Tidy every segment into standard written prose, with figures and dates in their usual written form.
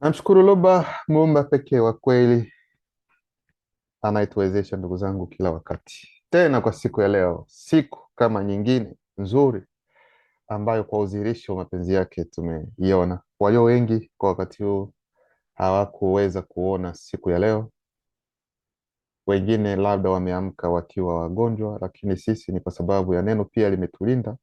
Namshukuru Loba, muumba pekee wa kweli, anayetuwezesha ndugu zangu kila wakati, tena kwa siku ya leo, siku kama nyingine nzuri ambayo kwa udhihirisho wa mapenzi yake tumeiona. Walio wengi kwa wakati huu hawakuweza kuona siku ya leo, wengine labda wameamka wakiwa wagonjwa, lakini sisi ni kwa sababu ya neno pia limetulinda,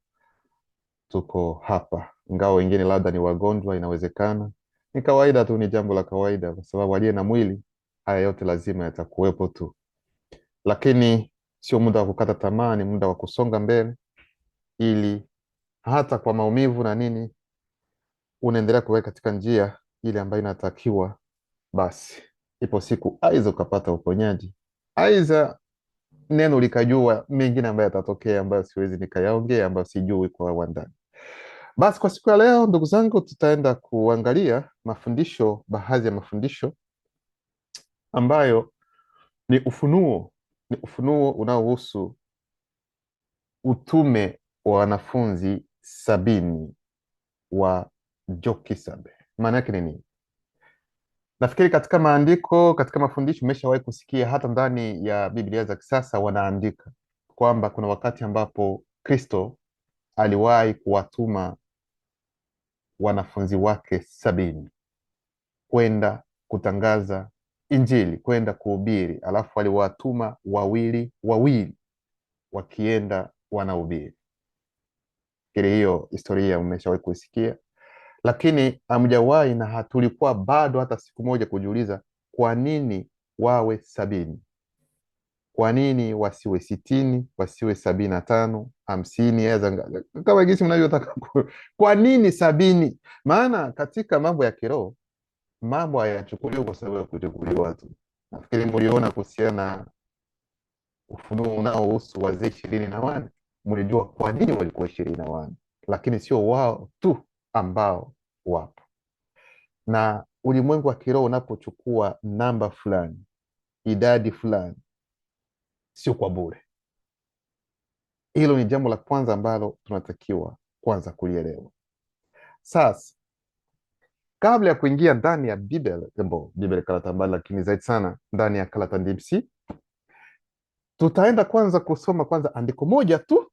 tuko hapa. Ingawa wengine labda ni wagonjwa, inawezekana ni kawaida tu, ni jambo la kawaida, kwa sababu aliye na mwili haya yote lazima yatakuwepo tu, lakini sio muda wa kukata tamaa, ni muda wa kusonga mbele, ili hata kwa maumivu na nini unaendelea kuweka katika njia ile ambayo inatakiwa. Basi ipo siku aiza ukapata uponyaji, aiza neno likajua mengine ambayo yatatokea, ambayo siwezi nikayaongea, ambayo sijui kwa wandani. Basi kwa siku ya leo, ndugu zangu, tutaenda kuangalia mafundisho, baadhi ya mafundisho ambayo ni ufunuo, ni ufunuo unaohusu utume wa wanafunzi 70 wa Jokisabe. Maana yake ni nini? Nafikiri katika maandiko, katika mafundisho umeshawahi kusikia, hata ndani ya Biblia za kisasa wanaandika kwamba kuna wakati ambapo Kristo aliwahi kuwatuma wanafunzi wake 70 kwenda kutangaza Injili, kwenda kuhubiri, alafu aliwatuma wawili wawili wakienda wanahubiri. Fikiri hiyo historia umeshawahi kuisikia, lakini hamjawahi na hatulikuwa bado hata siku moja kujiuliza kwa nini wawe 70? Kwa nini wasiwe 60, wasiwe 75, 50, kama jinsi mnavyotaka kwa nini 70? Maana katika mambo ya kiroho mambo hayachukuliwa kwa sababu ya kuchukuliwa tu. Nafikiri mliona kuhusiana na ufunuo unaohusu wazee 24, mlijua kwa nini walikuwa 24, lakini sio wao tu ambao wapo. Na ulimwengu wa kiroho unapochukua namba fulani, idadi fulani, sio kwa bure. Hilo ni jambo la kwanza ambalo tunatakiwa kwanza kulielewa. Sasa kabla ya kuingia ndani ya Biblia Karata Mbali, lakini zaidi sana ndani ya Karata DMC, tutaenda kwanza kusoma kwanza andiko moja tu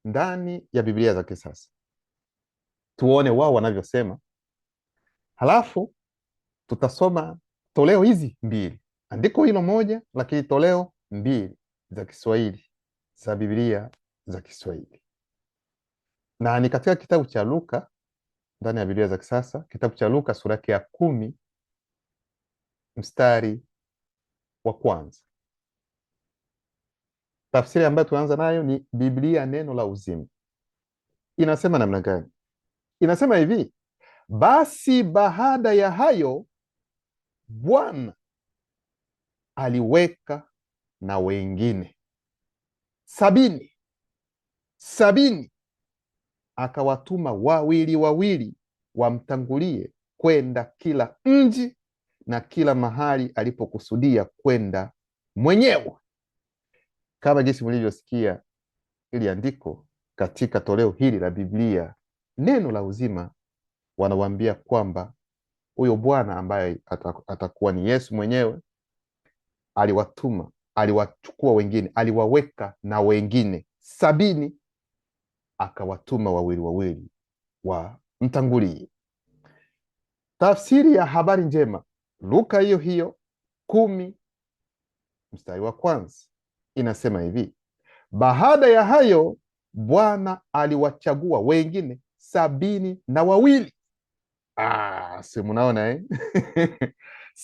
ndani ya Biblia za kisasa, tuone wao wanavyosema, halafu tutasoma toleo hizi mbili, andiko hilo moja lakini toleo mbili za Kiswahili za Biblia za Kiswahili, na ni katika kitabu cha Luka ndani ya Biblia za kisasa, kitabu cha Luka sura ya 10 mstari wa kwanza. Tafsiri ambayo tunaanza nayo ni Biblia Neno la Uzima. Inasema namna gani? Inasema hivi: basi baada ya hayo Bwana aliweka na wengine 70 akawatuma wawili wawili wamtangulie kwenda kila mji na kila mahali alipokusudia kwenda mwenyewe. Kama jinsi mlivyosikia ili andiko katika toleo hili la Biblia Neno la Uzima, wanawaambia kwamba huyo Bwana ambaye atakuwa ni Yesu mwenyewe aliwatuma, aliwachukua wengine, aliwaweka na wengine 70 akawatuma wawili wawili wa mtangulie. Tafsiri ya habari njema Luka hiyo hiyo 10 mstari wa kwanza inasema hivi: baada ya hayo Bwana aliwachagua wengine 72. Si mnaona eh?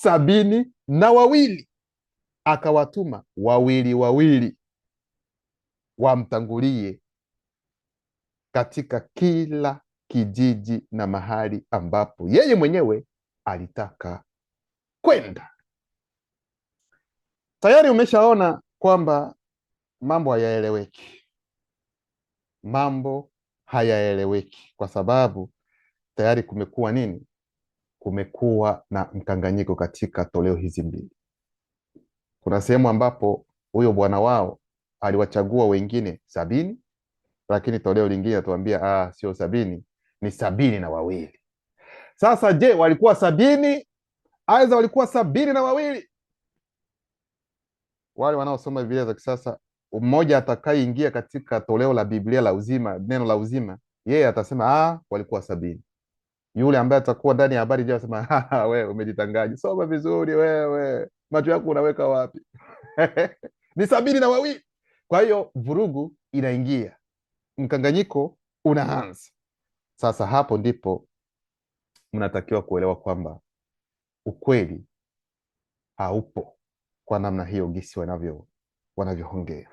72 akawatuma wawili wawili wamtangulie katika kila kijiji na mahali ambapo yeye mwenyewe alitaka kwenda. Tayari umeshaona kwamba mambo hayaeleweki, mambo hayaeleweki kwa sababu tayari kumekuwa nini? Kumekuwa na mkanganyiko katika toleo hizi mbili. Kuna sehemu ambapo huyo bwana wao aliwachagua wengine 70, lakini toleo lingine atuambia sio 70, ni 72. Sasa je, walikuwa 70 aidha walikuwa 72. Wale wanaosoma Biblia za kisasa, mmoja atakayeingia katika toleo la Biblia la uzima, neno la uzima, yeye atasema walikuwa 70. Yule ambaye atakuwa ndani ya habari atasema wewe umejitanganya, soma vizuri, wewe macho yako unaweka wapi? Ni 72. Kwa hiyo vurugu inaingia, mkanganyiko unaanza. Sasa hapo ndipo mnatakiwa kuelewa kwamba ukweli haupo kwa namna hiyo gisi wanavyoongea,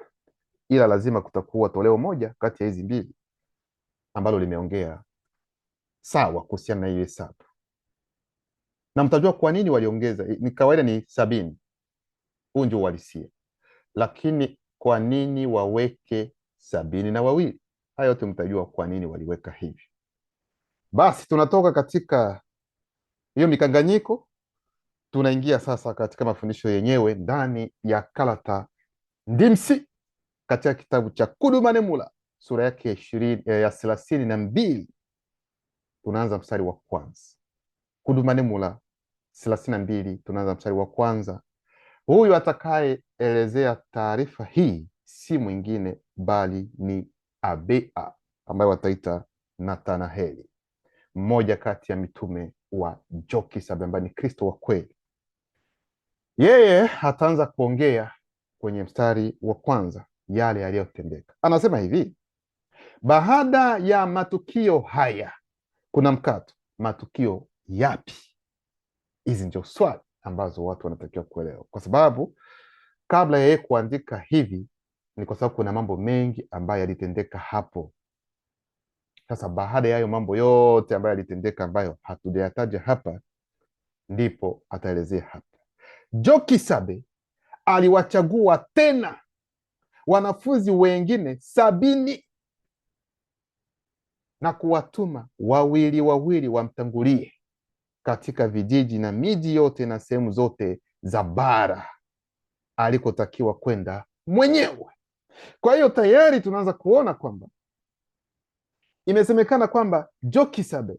ila lazima kutakuwa toleo moja kati ya hizi mbili ambalo limeongea sawa kuhusiana na hiyo hesabu, na mtajua kwa nini waliongeza. Ni kawaida ni 70, huu ndio uhalisia, lakini kwa nini waweke 72? Haya yote mtajua kwa nini waliweka hivi. Basi tunatoka katika hiyo mikanganyiko, tunaingia sasa katika mafundisho yenyewe ndani ya karata ndimsi katika kitabu cha Kudumanemula sura yake ya 32. Tunaanza mstari wa kwanza. Kudumanemula 32, tunaanza mstari wa kwanza. Huyu atakayeelezea taarifa hii si mwingine bali ni Abea, ambaye wataita Natanaheli, mmoja kati ya mitume wa Jokisab, ambaye ni Kristo wa kweli. Yeye ataanza kuongea kwenye mstari wa kwanza yale yaliyotendeka. Anasema hivi: baada ya matukio haya kuna mkato. Matukio yapi? Hizi ndio swali ambazo watu wanatakiwa kuelewa, kwa sababu kabla ya yeye kuandika hivi ni kwa sababu kuna mambo mengi ambayo yalitendeka hapo. Sasa baada ya hayo mambo yote ambayo yalitendeka, ambayo hatujayataja hapa, ndipo ataelezea hapa. Jokisabe aliwachagua tena wanafunzi wengine 70 na kuwatuma wawili wawili wamtangulie katika vijiji na miji yote na sehemu zote za bara alikotakiwa kwenda mwenyewe. Kwa hiyo tayari tunaanza kuona kwamba imesemekana kwamba Jokisabe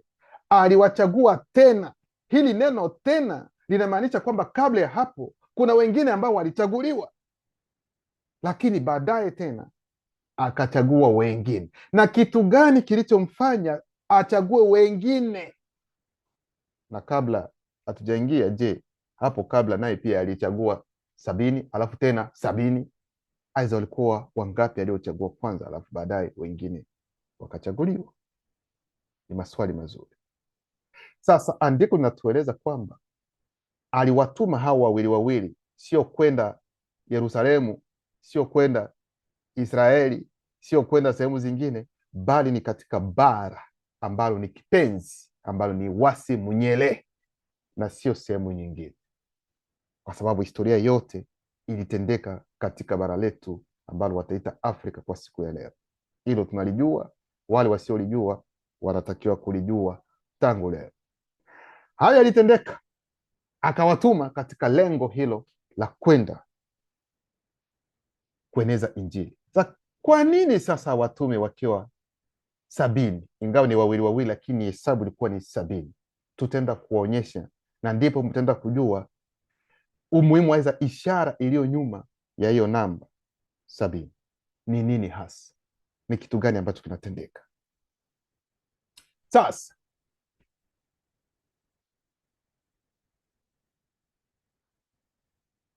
aliwachagua tena. Hili neno tena linamaanisha kwamba kabla ya hapo kuna wengine ambao walichaguliwa, lakini baadaye tena akachagua wengine. Na kitu gani kilichomfanya achague wengine? Na kabla hatujaingia, je, hapo kabla naye pia alichagua 70 alafu tena 70? Aidha walikuwa wangapi aliochagua kwanza alafu baadaye wengine wakachaguliwa? Ni maswali mazuri. Sasa andiko linatueleza kwamba aliwatuma hao wawili wawili, sio kwenda Yerusalemu, sio kwenda Israeli, sio kwenda sehemu zingine, bali ni katika bara ambalo ni kipenzi, ambalo ni Wasi Munyele, na sio sehemu nyingine, kwa sababu historia yote ilitendeka katika bara letu ambalo wataita Afrika kwa siku ya leo. Hilo tunalijua, wale wasiolijua wanatakiwa kulijua tangu leo. Haya yalitendeka, akawatuma katika lengo hilo la kwenda kueneza Injili. Kwa nini sasa watume wakiwa 70, ingawa ni wawili wawili, lakini hesabu ilikuwa ni 70? Tutaenda kuwaonyesha, na ndipo mtaenda kujua umuhimu wa ishara iliyo nyuma ya hiyo namba 70 ni nini hasa, ni kitu gani ambacho kinatendeka. Sasa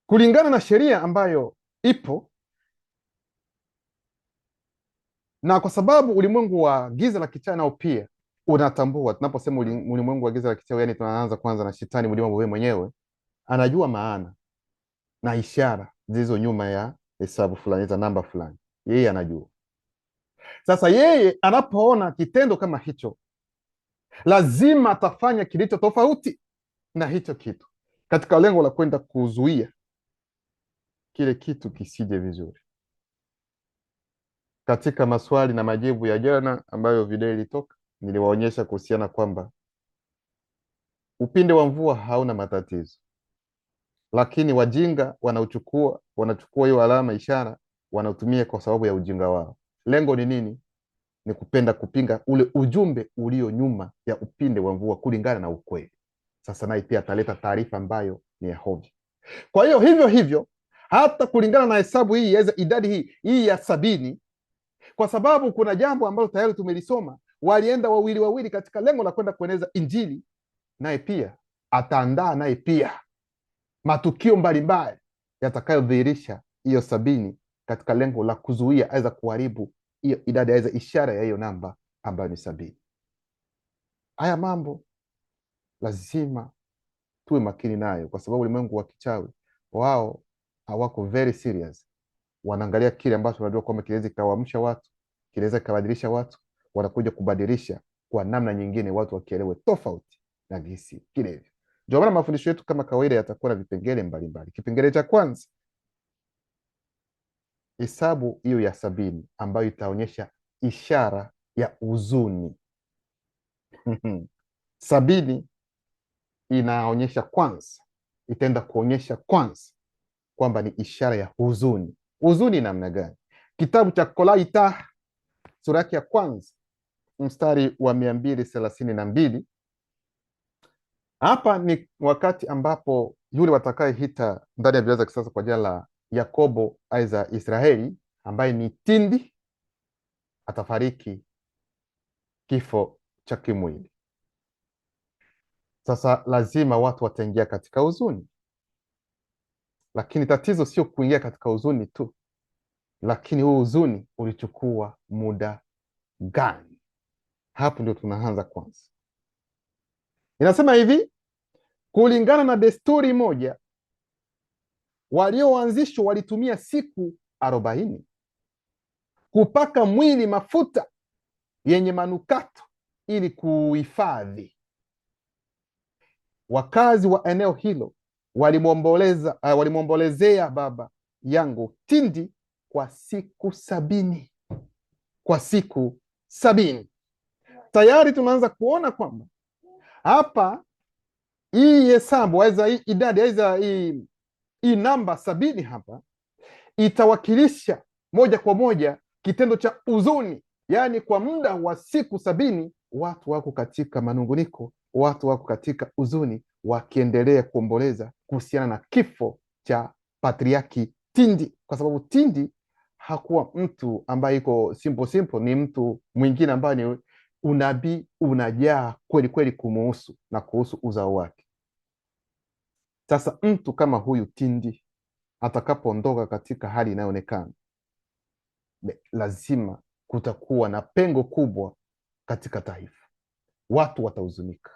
kulingana na sheria ambayo ipo, na kwa sababu ulimwengu wa giza la kichawi nao pia unatambua, tunaposema ulimwengu wa giza la kichawi, yani tunaanza kwanza na shetani mlimwengu wewe mwenyewe, anajua maana na ishara zilizo nyuma ya hesabu fulani za namba fulani, yeye anajua. Sasa yeye anapoona kitendo kama hicho, lazima atafanya kilicho tofauti na hicho kitu, katika lengo la kwenda kuzuia kile kitu kisije vizuri. Katika maswali na majibu ya jana ambayo video ilitoka, niliwaonyesha kuhusiana kwamba upinde wa mvua hauna matatizo, lakini wajinga wanachukua hiyo alama ishara, wanautumia kwa sababu ya ujinga wao. Lengo ni nini? Ni kupenda kupinga ule ujumbe ulio nyuma ya upinde wa mvua kulingana na ukweli. Sasa naye pia ataleta taarifa ambayo ni ya hovyo. Kwa hiyo hivyo hivyo, hata kulingana na hesabu hii, idadi hii ya 70, kwa sababu kuna jambo ambalo tayari tumelisoma, walienda wawili wawili katika lengo la kwenda kueneza Injili, naye pia ataandaa naye pia matukio mbalimbali yatakayodhihirisha hiyo 70 katika lengo la kuzuia, aweza kuharibu hiyo idadi, aweza ishara ya hiyo namba ambayo ni 70. Haya mambo lazima tuwe makini nayo, kwa sababu ulimwengu wa kichawi wao hawako very serious. Wanaangalia kile ambacho wanajua kwamba kinaweza kikawaamsha watu, kinaweza kikabadilisha watu, wanakuja kubadilisha kwa namna nyingine, watu wakielewe tofauti na gisi kilevyo. Ndio maana mafundisho yetu kama kawaida yatakuwa na vipengele mbalimbali. Kipengele cha kwanza, hesabu hiyo ya 70 ambayo itaonyesha ishara ya huzuni. 70 inaonyesha kwanza, itaenda kuonyesha kwanza kwamba ni ishara ya huzuni. Huzuni namna gani? Kitabu cha Kolaita sura yake ya kwanza mstari wa 232. Hapa ni wakati ambapo yule watakayehita ndani ya vizazi kisasa kwa jina la Yakobo aiza Israeli, ambaye ni tindi, atafariki kifo cha kimwili. Sasa lazima watu wataingia katika huzuni, lakini tatizo sio kuingia katika huzuni tu, lakini huu huzuni ulichukua muda gani? Hapo ndio tunaanza kwanza. Inasema hivi, kulingana na desturi moja, walioanzishwa walitumia siku 40 kupaka mwili mafuta yenye manukato ili kuhifadhi. Wakazi wa eneo hilo walimwombolezea baba yangu tindi kwa siku 70. Kwa siku 70. Tayari tunaanza kuona kwamba hapa hii hesabu aiza hii idadi aiza hii namba 70 hapa itawakilisha moja kwa moja kitendo cha huzuni. Yaani kwa muda wa siku 70 watu wako katika manunguniko, watu wako katika huzuni, wakiendelea kuomboleza kuhusiana na kifo cha patriaki Tindi, kwa sababu Tindi hakuwa mtu ambaye iko simple, ni mtu mwingine ambaye ni unabii unajaa kweli kweli kumuhusu na kuhusu uzao wake. Sasa mtu kama huyu Tindi atakapoondoka katika hali inayoonekana, lazima kutakuwa na pengo kubwa katika taifa. Watu watahuzunika,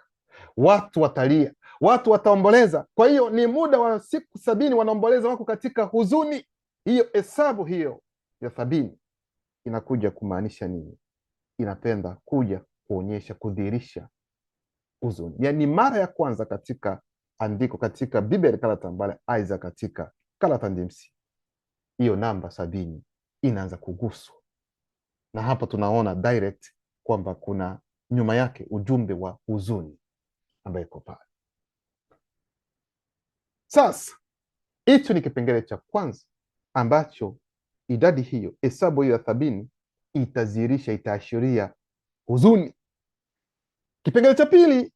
watu watalia, watu wataomboleza. Kwa hiyo ni muda wa siku 70 wanaomboleza, wako katika huzuni. Hiyo hesabu hiyo ya 70 inakuja kumaanisha nini? Inapenda kuja kuonyesha, kudhihirisha huzuni. Yani mara ya kwanza katika andiko, katika Biblia Kalata Mbale aiza katika Kalata Ndimsi, hiyo namba 70 inaanza kuguswa, na hapa tunaona direct kwamba kuna nyuma yake ujumbe wa huzuni ambaye iko pale. Sasa hicho ni kipengele cha kwanza ambacho idadi hiyo, hesabu hiyo ya 70 itazihirisha, itaashiria huzuni. Kipengele cha pili,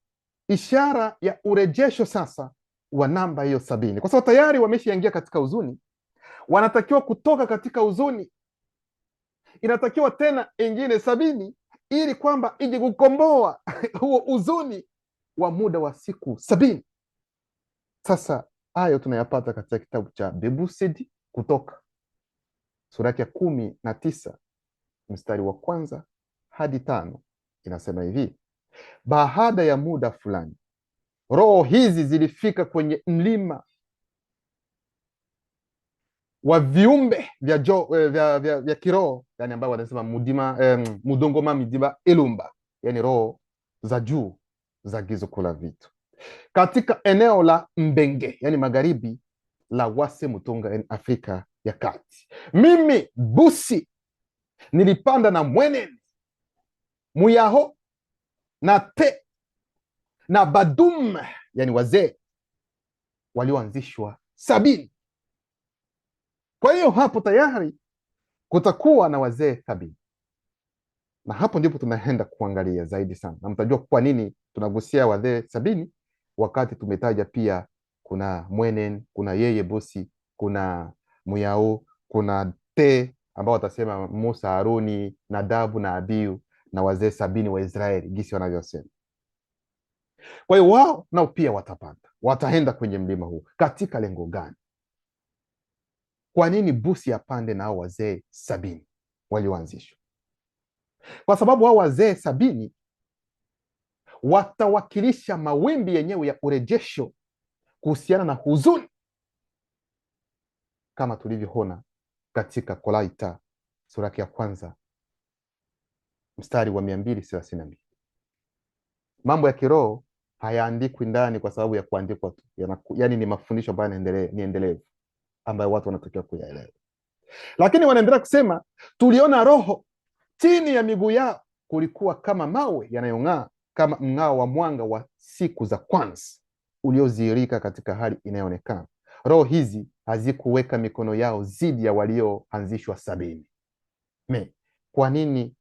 ishara ya urejesho sasa wa namba hiyo 70, kwa sababu tayari wameshaingia katika huzuni, wanatakiwa kutoka katika huzuni. Inatakiwa tena ingine 70 ili kwamba ije kukomboa huo huzuni wa muda wa siku 70. Sasa hayo tunayapata katika kitabu cha Bebusedi, Kutoka sura ya 19 mstari wa 1 hadi 5. Inasema hivi: baada ya muda fulani, roho hizi zilifika kwenye mlima wa viumbe vya kiroho, yani ambao wanasema mudongoma midiba elumba, yani roho za juu za gizo kula vitu, katika eneo la Mbenge, yani magharibi la Wase Mutunga, yani Afrika ya Kati. Mimi Busi nilipanda na Mwenene, Muyaho na Te na Badum, yani wazee walioanzishwa 70. Kwa hiyo hapo tayari kutakuwa na wazee 70, na hapo ndipo tunaenda kuangalia zaidi sana, na mtajua kwa nini tunagusia wazee 70 wakati tumetaja pia kuna Mwenen, kuna yeye bosi, kuna Muyao, kuna Te ambao watasema Musa, Haruni, Nadabu na Abiu na wazee 70 wa Israeli gisi wanavyosema. Kwa hiyo wao nao pia watapanda, wataenda kwenye mlima huu katika lengo gani? Kwa nini Busi apande na hao wazee 70 walioanzishwa? Kwa sababu hao wazee 70 watawakilisha mawimbi yenyewe ya urejesho kuhusiana na huzuni, kama tulivyoona katika Kolaita sura yake ya kwanza mstari wa 232. Mambo ya kiroho hayaandikwi ndani kwa sababu ya kuandikwa tu, yaani ni mafundisho ambayo ni endelevu ambayo watu wanatakiwa kuyaelewa. Lakini wanaendelea kusema, tuliona roho chini ya miguu yao, kulikuwa kama mawe yanayong'aa, kama mng'ao wa mwanga wa siku za kwanza uliodhihirika katika hali inayoonekana. Roho hizi hazikuweka mikono yao dhidi ya walioanzishwa 70. Kwa nini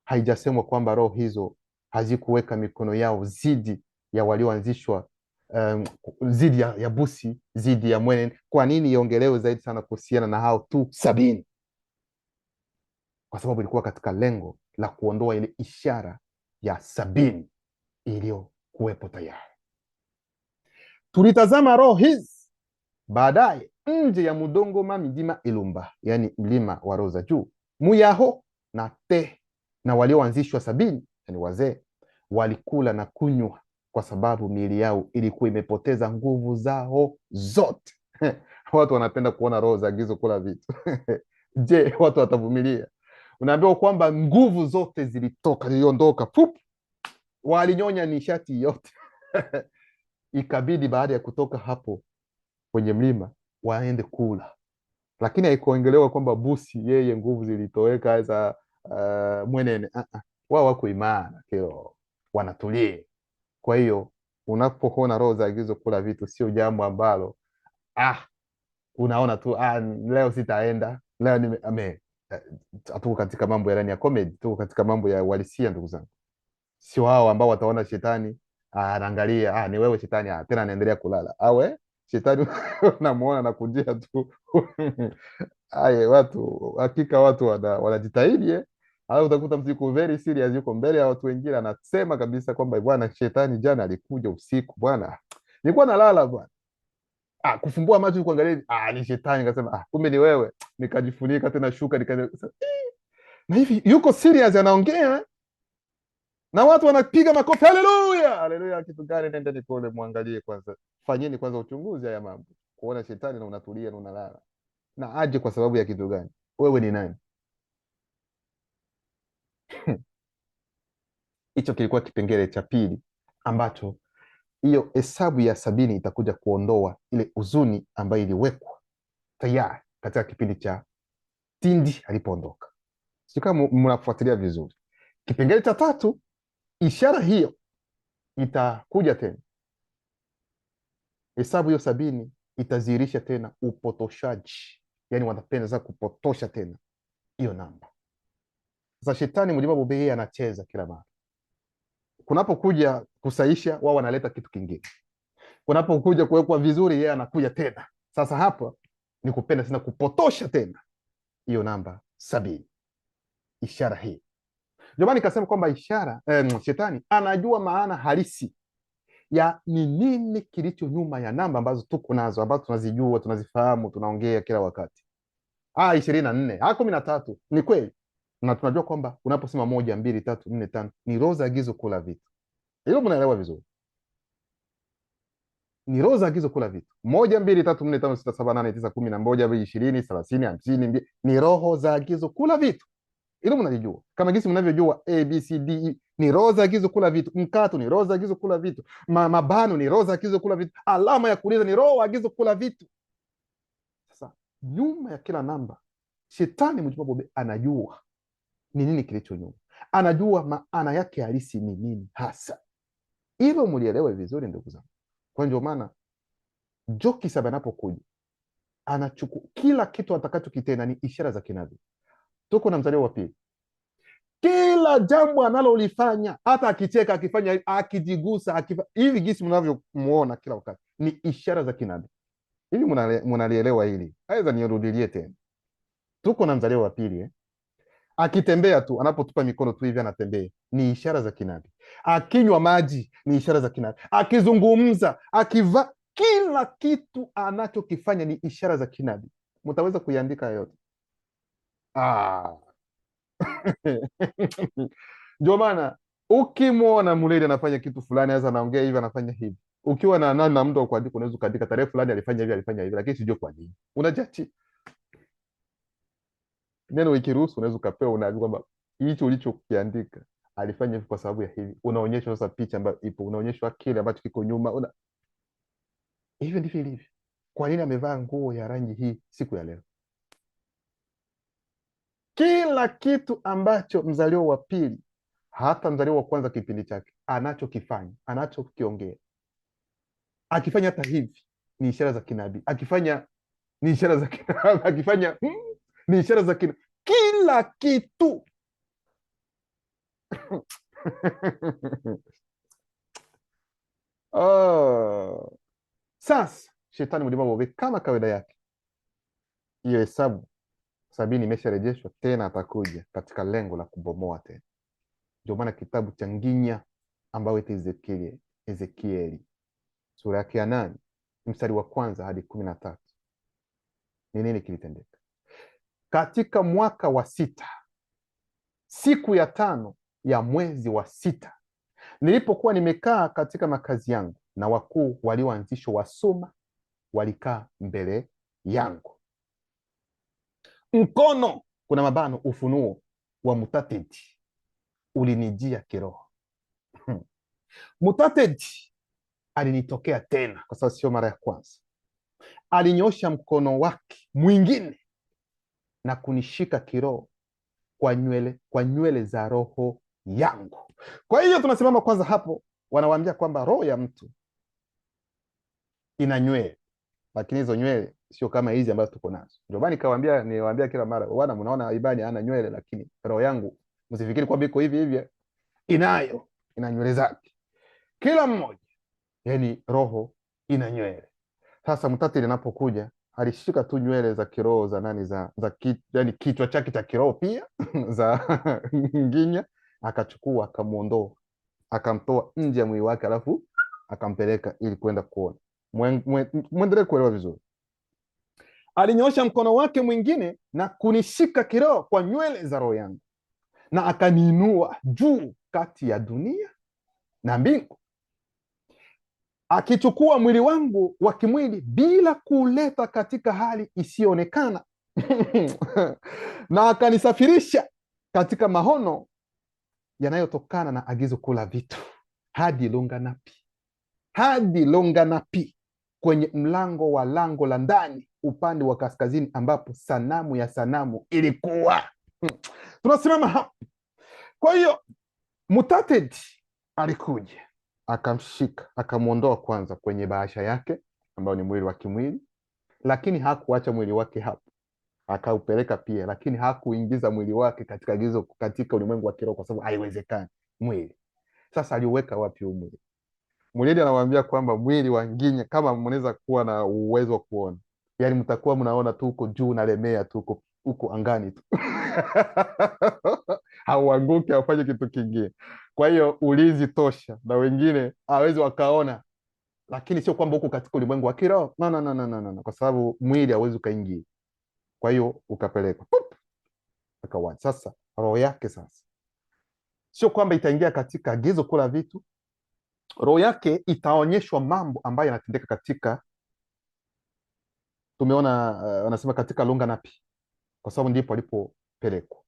haijasemwa kwamba roho hizo hazikuweka mikono yao dhidi ya walioanzishwa, dhidi ya Busi, dhidi ya Mwenen? Kwa nini iongelewe zaidi sana kuhusiana na hao tu 70? Kwa sababu ilikuwa katika lengo la kuondoa ile ishara ya 70 iliyokuwepo tayari. Tulitazama roho hizi baadaye nje ya Mudongoma Midima Ilumba, yani mlima wa roho za juu. Muyaho na Te na walioanzishwa 70, yani wazee, walikula na kunywa kwa sababu miili yao ilikuwa imepoteza nguvu zao zote. Watu wanapenda kuona roho za gizo kula vitu. Je, watu watavumilia? Unaambiwa kwamba nguvu zote ziliondoka, walinyonya nishati yote. Ikabidi baada ya kutoka hapo kwenye mlima waende kula, lakini haikuongelewa kwamba Busi yeye nguvu zilitoweka za Mwenene. Wao wako imara kio, wanatulia. Kwa hiyo unapoona roho za agizo kula vitu, sio jambo ambalo unaona tu leo sitaenda, leo hatuko katika mambo ya ndani ya comedy, tuko katika mambo ya uhalisia ndugu zangu. Sio hao ambao wataona shetani anaangalia, ni wewe shetani, tena anaendelea kulala. Awe shetani unamuona na kujia tu. Watu hakika watu wanajitahidi, au utakuta mtu yuko very serious, yuko mbele ya watu wengine anasema kabisa kwamba bwana, shetani jana alikuja usiku bwana, nilikuwa nalala bwana. Kufumbua macho kuangalia, ni shetani. Nikasema kumbe ni wewe, nikajifunika tena shuka na hivi yuko serious anaongea na watu wanapiga makofi, haleluya haleluya. Kitu gani? Nendeni kule muangalie kwanza, fanyeni kwanza uchunguzi haya mambo, kuona shetani na unatulia na unalala na aje kwa sababu ya kitu gani? Wewe ni nani? Hicho kilikuwa kipengele cha pili ambacho hiyo hesabu ya 70 itakuja kuondoa ile huzuni ambayo iliwekwa tayari katika kipindi cha Tindi alipoondoka. Sio kama mnafuatilia vizuri. Kipengele cha tatu, ishara hiyo itakuja tena. Hesabu hiyo 70 itadhihirisha tena upotoshaji, yani wanapenda za kupotosha tena hiyo namba. Sasa shetani mlima bobe yeye anacheza kila mara. Kunapokuja kusaisha, wao wanaleta kitu kingine. Kunapokuja kuwekwa vizuri, yeye anakuja tena. Sasa hapa ni kupenda tena kupotosha tena hiyo namba 70, ishara hii. Ndio maana nikasema kwamba ishara shetani anajua maana halisi ya ni nini kilicho nyuma ya namba ambazo tuko nazo, ambazo tunazijua, tunazifahamu, tunaongea kila wakati. 24, 13 ni kweli, na tunajua kwamba unaposema 1, 2, 3, 4, 5 ni roho za agizo kula vitu. Hilo mnaelewa vizuri, ni roho za agizo kula vitu. 1, 2, 3, 4, 5, 6, 7, 8, 9, 10, 11, 20, 30, 50 ni roho za agizo kula vitu. Hilo mnalijua kama jinsi mnavyojua ABCDE ni roho za agizo kula vitu. Mkato ni roho za agizo kula vitu. Mabano ni roho za agizo kula vitu. Alama ya kuuliza ni roho agizo kula vitu. Sasa nyuma ya kila namba shetani mjimabobe anajua ni nini kilicho nyuma, anajua maana yake halisi ni nini hasa. Hilo mlielewe vizuri ndugu zangu. Kwa ndio maana Jokisaba anapokuja anachukua kila kitu atakachokitenda ni ishara za kinabii. Tuko na mzaliwa wa pili, Kila jambo analolifanya, hata akicheka, akifanya, akijigusa, hivi gisi mnavyomuona kila wakati ni ishara za kinabii. Hivi mnalielewa hili? Aidha nirudilie tena, tuko na mzaliwa wa pili akitembea tu, anapotupa mikono tu hivi anatembea, ni ishara za kinabii. Akinywa maji ni ishara za kinabii. Akizungumza, akiva, kila kitu anachokifanya ni ishara za kinabii. Mtaweza kuiandika yote. Ndio maana ukimwona Muleli anafanya kitu fulani, sasa anaongea hivi, anafanya hivi, ukiwa na mtu wa kuandika, unaweza ukaandika tarehe fulani alifanya hivi, alifanya hivi, lakini sijui kwa nini. Unajachi neno ikiruhusu, unaweza ukapewa, unaambiwa kwamba hicho ulichokiandika alifanya hivi kwa sababu ya hivi. Unaonyeshwa sasa picha ambayo ipo, unaonyeshwa kile ambacho kiko nyuma. Hivyo ndivyo ilivyo. Kwa nini amevaa nguo ya rangi hii siku ya leo? Kila kitu ambacho mzaliwa wa pili, hata mzaliwa wa kwanza kipindi chake, anachokifanya, anachokiongea, akifanya hata hivi, ni ishara za kinabii. Akifanya ni ishara za kinabii, akifanya ni ishara za kinabii. Kila kitu Sasa shetani mlima bobe, kama kawaida yake, hiyo hesabu 70 imesharejeshwa tena, atakuja katika lengo la kubomoa tena. Ndio maana kitabu cha Nginya ambayo ita Ezekieli sura yake ya 8 mstari wa 1 hadi 13, ni nini kilitendeka katika mwaka wa 6, siku ya 5 ya mwezi wa 6, nilipokuwa nimekaa katika makazi yangu, na wakuu walioanzishwa wa Soma walikaa mbele yangu. Mkono, kuna mabano, ufunuo wa Mutatedi ulinijia kiroho. Mutatedi alinitokea tena, kwa sababu sio mara ya kwanza. Alinyosha mkono wake mwingine na kunishika kiroho kwa nywele za roho yangu. Kwa hiyo tunasimama kwanza hapo, wanawaambia kwamba roho ya mtu ina nywele, lakini hizo nywele sio kama hizi ambazo tuko nazo. Ndio maana niwaambia kila mara, wana mnaona Ibani ana nywele, lakini roho yangu msifikiri kwamba iko hivi hivi, ina nywele zake kila mmoja, yani roho ina nywele. Sasa Mutateli anapokuja alishika tu nywele za kiroho za nani, yani kichwa chake cha kiroho pia za Nginya, akachukua akamuondoa, akamtoa nje ya mwili wake, alafu akampeleka ili kwenda kuona. Mwendelee kuelewa vizuri. Alinyosha mkono wake mwingine na kunishika kiroho kwa nywele za roho yangu, na akaniinua juu kati ya dunia na mbingu, akichukua mwili wangu wa kimwili bila kuleta katika hali isiyoonekana na akanisafirisha katika maono yanayotokana na agizo kula vitu hadi Longanapi, kwenye mlango wa lango la ndani upande wa kaskazini, ambapo sanamu ya sanamu ilikuwa. Tunasimama hapa. Kwa hiyo Mutatedi alikuja, akamshika, akamwondoa kwanza kwenye bahasha yake ambayo ni mwili wa kimwili, lakini hakuacha mwili wake hapo, akaupeleka pia, lakini hakuingiza mwili wake katika agizo, katika ulimwengu wa kiroho, kwa sababu haiwezekani mwili. Sasa aliuweka wapi huu mwili? Muledi anawaambia kwamba mwili wa Nginya, kama mnaweza kuwa na uwezo wa kuona, yani mtakuwa mnaona tu uko juu, nalemea tu uko angani tu hauanguki, haufanye kitu kingine. Kwa hiyo ulinzi tosha, na wengine hawezi wakaona, lakini sio kwamba uko katika ulimwengu wa kiroho. No, kwa sababu mwili hauwezi ukaingia. Kwa hiyo ukapelekwa akawa. Sasa roho yake sasa sio kwamba itaingia katika agizo kula vitu, roho yake itaonyeshwa mambo ambayo yanatendeka katika, tumeona wanasema katika Longanapi, kwa sababu ndipo alipopelekwa.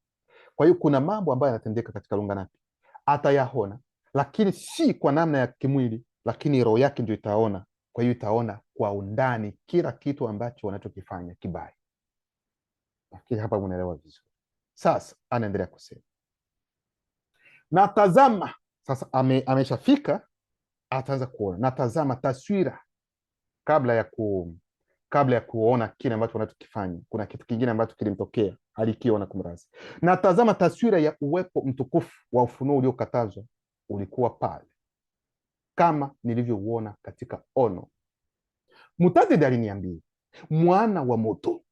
Kwa hiyo kuna mambo ambayo yanatendeka katika Longanapi, atayaona, lakini si kwa namna ya kimwili, lakini roho yake ndio itaona. Kwa hiyo itaona kwa undani kila kitu ambacho wanachokifanya kibaya. Lakini hapa mnaelewa vizuri. Sasa anaendelea kusema, na tazama, sasa ameshafika, ataanza kuona. Na tazama, taswira kabla ya kuona kile ambacho wanachokifanya, kuna kitu kingine ambacho kilimtokea alikiona kumrazi. Na tazama, taswira ya uwepo mtukufu wa ufunuo uliokatazwa ulikuwa pale, kama nilivyouona katika ono. Mutadedi aliniambia, mwana wa moto,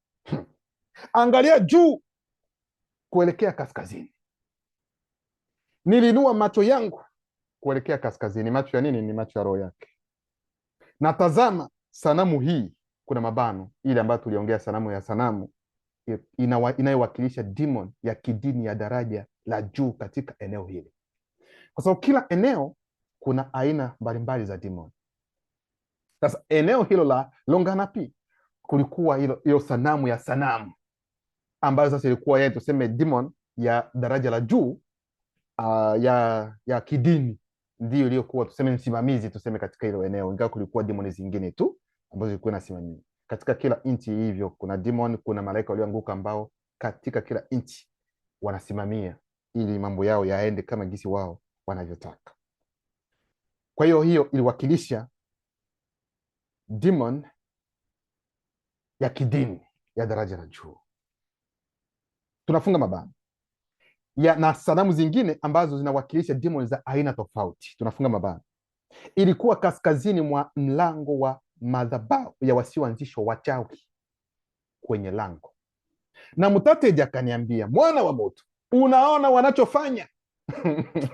angalia juu kuelekea kaskazini. Nilinua macho yangu kuelekea kaskazini. Macho ya nini? Ni macho ya roho yake. Na tazama, sanamu hii, kuna mabano ile ambayo tuliongea, sanamu inayowakilisha demon ya kidini ya daraja la juu katika eneo hili, kwa sababu kila eneo kuna aina mbalimbali za demon. Sasa eneo hilo la Longanapi kulikuwa hiyo sanamu ya sanamu ambayo sasa ilikuwa yeye, tuseme demon ya daraja la juu ya kidini, ndio iliyokuwa tuseme msimamizi, tuseme katika hilo eneo, ingawa kulikuwa demoni zingine tu ambazo zilikuwa nasimamia katika kila nchi. Hivyo kuna demon, kuna malaika walioanguka ambao katika kila nchi wanasimamia ili mambo yao yaende kama gisi wao wanavyotaka. Kwa hiyo iliwakilisha demon ya kidini ya daraja la juu. Tunafunga mabano na sanamu zingine ambazo zinawakilisha demon za aina tofauti. Tunafunga mabano. Ilikuwa kaskazini mwa mlango wa madhabahu ya wasioanzishwa wachawi kwenye lango. Na Mutateji akaniambia, mwana wa moto, unaona wanachofanya?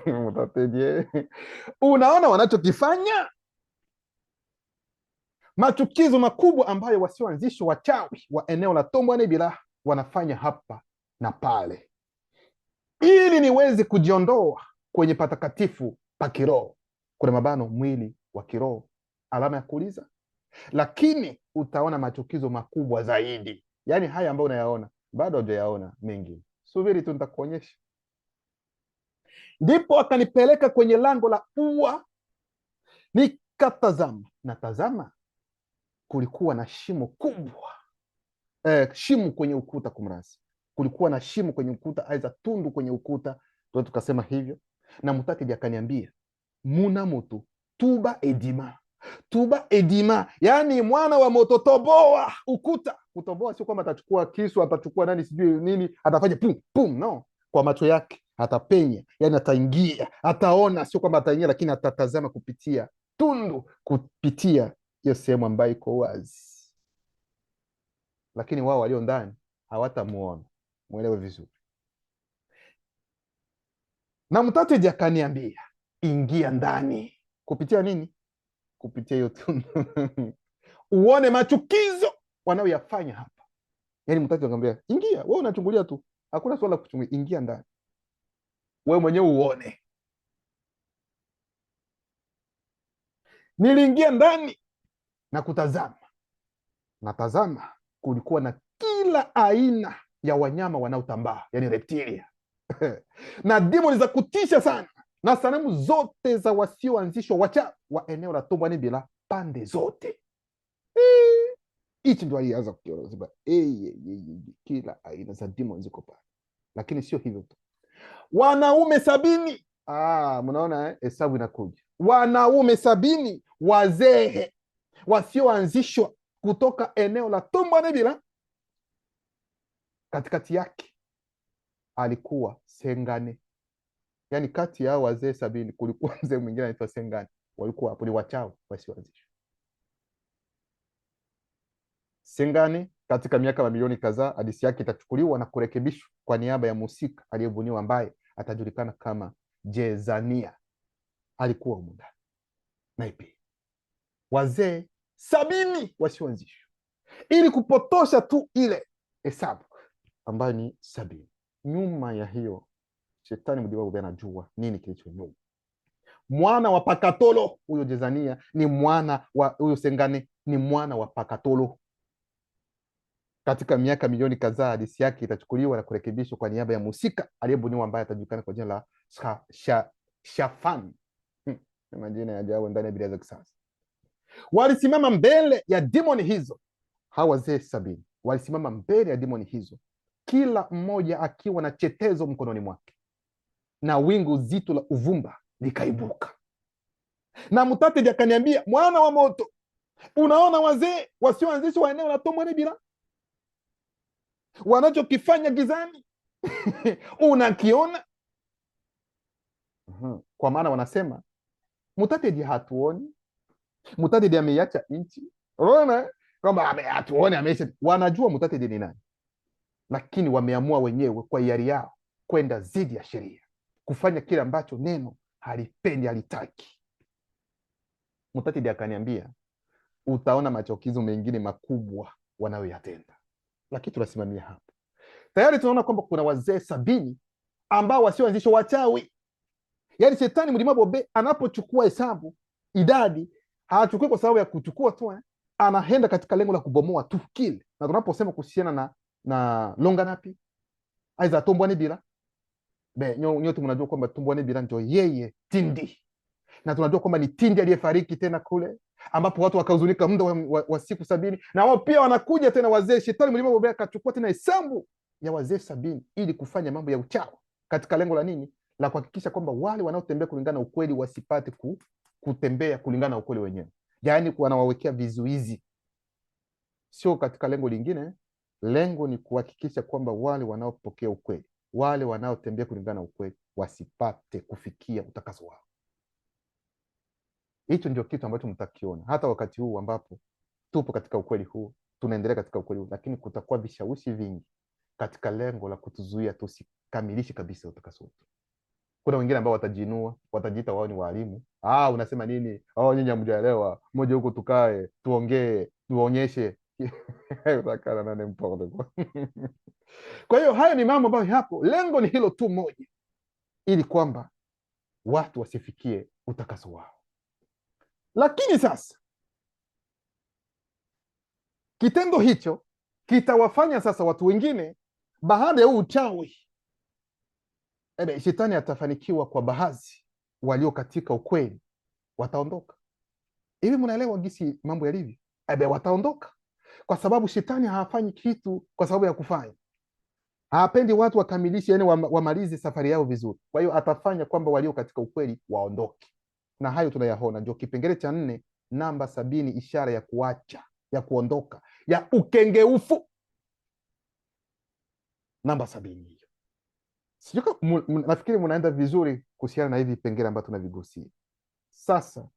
Mutateji, unaona wanachokifanya? Machukizo makubwa ambayo wasioanzishwa wachawi wa eneo la Tombwe wanafanya hapa na pale, ili niweze kujiondoa kwenye patakatifu pa kiroho, kuna mabano mwili wa kiroho, alama ya kuuliza. Lakini utaona machukizo makubwa zaidi, yaani haya ambayo unayaona bado hujayaona mengi, subiri tu nitakuonyesha. Ndipo akanipeleka kwenye lango la ua, nikatazama, na tazama, kulikuwa na shimo kubwa, shimo kwenye ukuta, kumrasi, kulikuwa na shimo kwenye ukuta, aiza tundu kwenye ukuta, tukasema hivyo. Na Mutateji akaniambia, muna moto tuba edima, yani mwana wa moto, toboa ukuta. Kutoboa sio kwamba atachukua kisu, atachukua nani sijui nini, atafanya pum pum, no, kwa macho yake atapenya, yani ataingia, ataona, sio kwamba ataingia, lakini atatazama kupitia tundu, kupitia hiyo sehemu ambayo iko wazi, lakini wao walio ndani hawatamuona. Mwelewe vizuri. Na Mutateji akaniambia, ingia ndani. Kupitia nini? Kupitia hiyo tundu. Uone machukizo wanayoyafanya hapa. Yaani Mutateji akamwambia, ingia, wewe unachungulia tu, hakuna swala kuchungulia, ingia ndani wewe mwenyewe uone. Niliingia ndani na kutazama, natazama, kulikuwa na kila aina ya wanyama wanaotambaa, yani reptilia na demoni za kutisha sana, na sanamu zote za wasioanzishwa wacha wa eneo la Tombwe pande zote. Hichi ndio alianza kukiona, kila aina za demoni ziko pale. Lakini sio hivyo tu, wanaume 70. Mnaona hesabu inakuja, wanaume 70 wazee wasioanzishwa kutoka eneo la Tombwe. Katikati yake alikuwa Sengane, yaani kati ya wazee 70 kulikuwa mzee mwingine anaitwa Sengane. Walikuwa hapo ni wachawi wasioanzishwa. Sengane katika miaka mamilioni kadhaa, hadithi yake itachukuliwa na kurekebishwa kwa niaba ya mhusika aliyebuniwa ambaye atajulikana kama Jezania. Alikuwa huko ndani na ipi wazee 70 wasioanzishwa, ili kupotosha tu ile hesabu ambayo ni 70. Nyuma ya hiyo shetani mdiwabu anajua nini kilicho nyuma. Mwana wa Pakatolo, huyo Jezania ni mwana wa huyo Sengane, ni mwana wa Pakatolo. Katika miaka milioni kadhaa, hadithi yake itachukuliwa na kurekebishwa kwa niaba ya mhusika aliyebuniwa ambaye atajulikana kwa jina la Shafan. Majina ya ajabu ndani ya Biblia za kisasa. Walisimama mbele ya demoni hizo, hawa wazee 70 walisimama mbele ya demoni hizo, kila mmoja akiwa na chetezo mkononi mwake, na wingu zito la uvumba likaibuka. Na Mutateji akaniambia, mwana wa moto, unaona wazee wasioanzishwa wa eneo la Tombwe? wanachokifanya gizani unakiona. Kwa maana wanasema Mutatedi hatuoni, Mutatedi ameiacha nchi. Unaona kwamba hatuoni, ameisha. Wanajua Mutatedi ni nani, lakini wameamua wenyewe kwa hiari yao kwenda zidi ya sheria, kufanya kile ambacho neno halipendi, halitaki. Mutatedi akaniambia utaona machukizo mengine makubwa wanayoyatenda, lakini tunasimamia hapo. Tayari tunaona kwamba kuna wazee 70 ambao wasioanzishwa wachawi. Yaani shetani mlima bobe anapochukua hesabu idadi, hachukui kwa sababu ya kuchukua tu, anaenda katika lengo la kubomoa tu kile. Na tunaposema kuhusiana na Longanapi aiza Tombwani Bila nyote mnajua kwamba Tombwani Bila ndio yeye Tindi, na tunajua kwamba ni Tindi aliyefariki tena kule ambapo watu wakahuzunika muda wa siku 70, na wao pia wanakuja tena wazee. Shetani mlima bobe akachukua tena hesabu ya wazee 70 ili kufanya mambo ya uchawi katika lengo la nini? La kuhakikisha kwamba wale wanaotembea kulingana na ukweli wasipate kutembea kulingana na ukweli wenyewe. Yaani wanawawekea vizuizi, sio katika lengo lingine. Lengo ni kuhakikisha kwamba wale wanaopokea ukweli, wale wanaotembea kulingana na ukweli wasipate kufikia utakaso wao. Hicho ndio kitu ambacho mtakiona hata wakati huu ambapo tupo katika ukweli huu, tunaendelea katika ukweli huu, lakini kutakuwa vishawishi vingi katika lengo la kutuzuia tusikamilishe kabisa utakaso wetu. Kuna wengine ambao watajiinua, watajiita wao ni walimu. Unasema nini? Nyinyi hamjaelewa. Moja huko tukae, tuongee, tuonyeshe. Kwa hiyo haya ni mambo ambayo hapo lengo ni hilo tu moja, ili kwamba watu wasifikie utakaso wao. Lakini sasa kitendo hicho kitawafanya sasa watu wengine, baada ya huu uchawi, shetani atafanikiwa kwa baadhi walio katika ukweli, wataondoka. Hivi mnaelewa gisi mambo yalivyo? Wataondoka kwa sababu shetani hafanyi kitu kwa sababu ya kufanya. Hapendi watu wakamilishe, yani wamalize safari yao vizuri. Kwa hiyo atafanya kwamba walio katika ukweli waondoke, na hayo tunayaona. Ndio kipengele cha 4 namba 70, ishara ya kuacha, ya kuondoka, ya ukengeufu. Namba 70 hiyo. Nafikiri mnaenda vizuri kuhusiana na hivi vipengele ambavyo tunavigusia. Sasa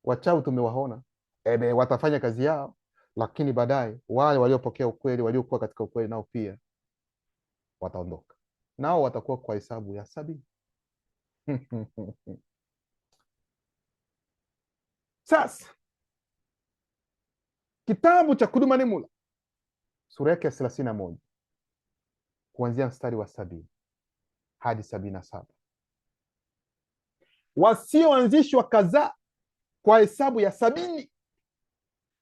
wachawi tumewaona, watafanya kazi yao, lakini baadaye wale waliopokea ukweli, waliokuwa katika ukweli, nao pia wataondoka, nao watakuwa kwa hesabu ya 70. Sasa kitabu cha Kudumanimula sura yake ya 31 kuanzia mstari wa 70 hadi 77. Wasioanzishwa kadhaa kwa hesabu ya 70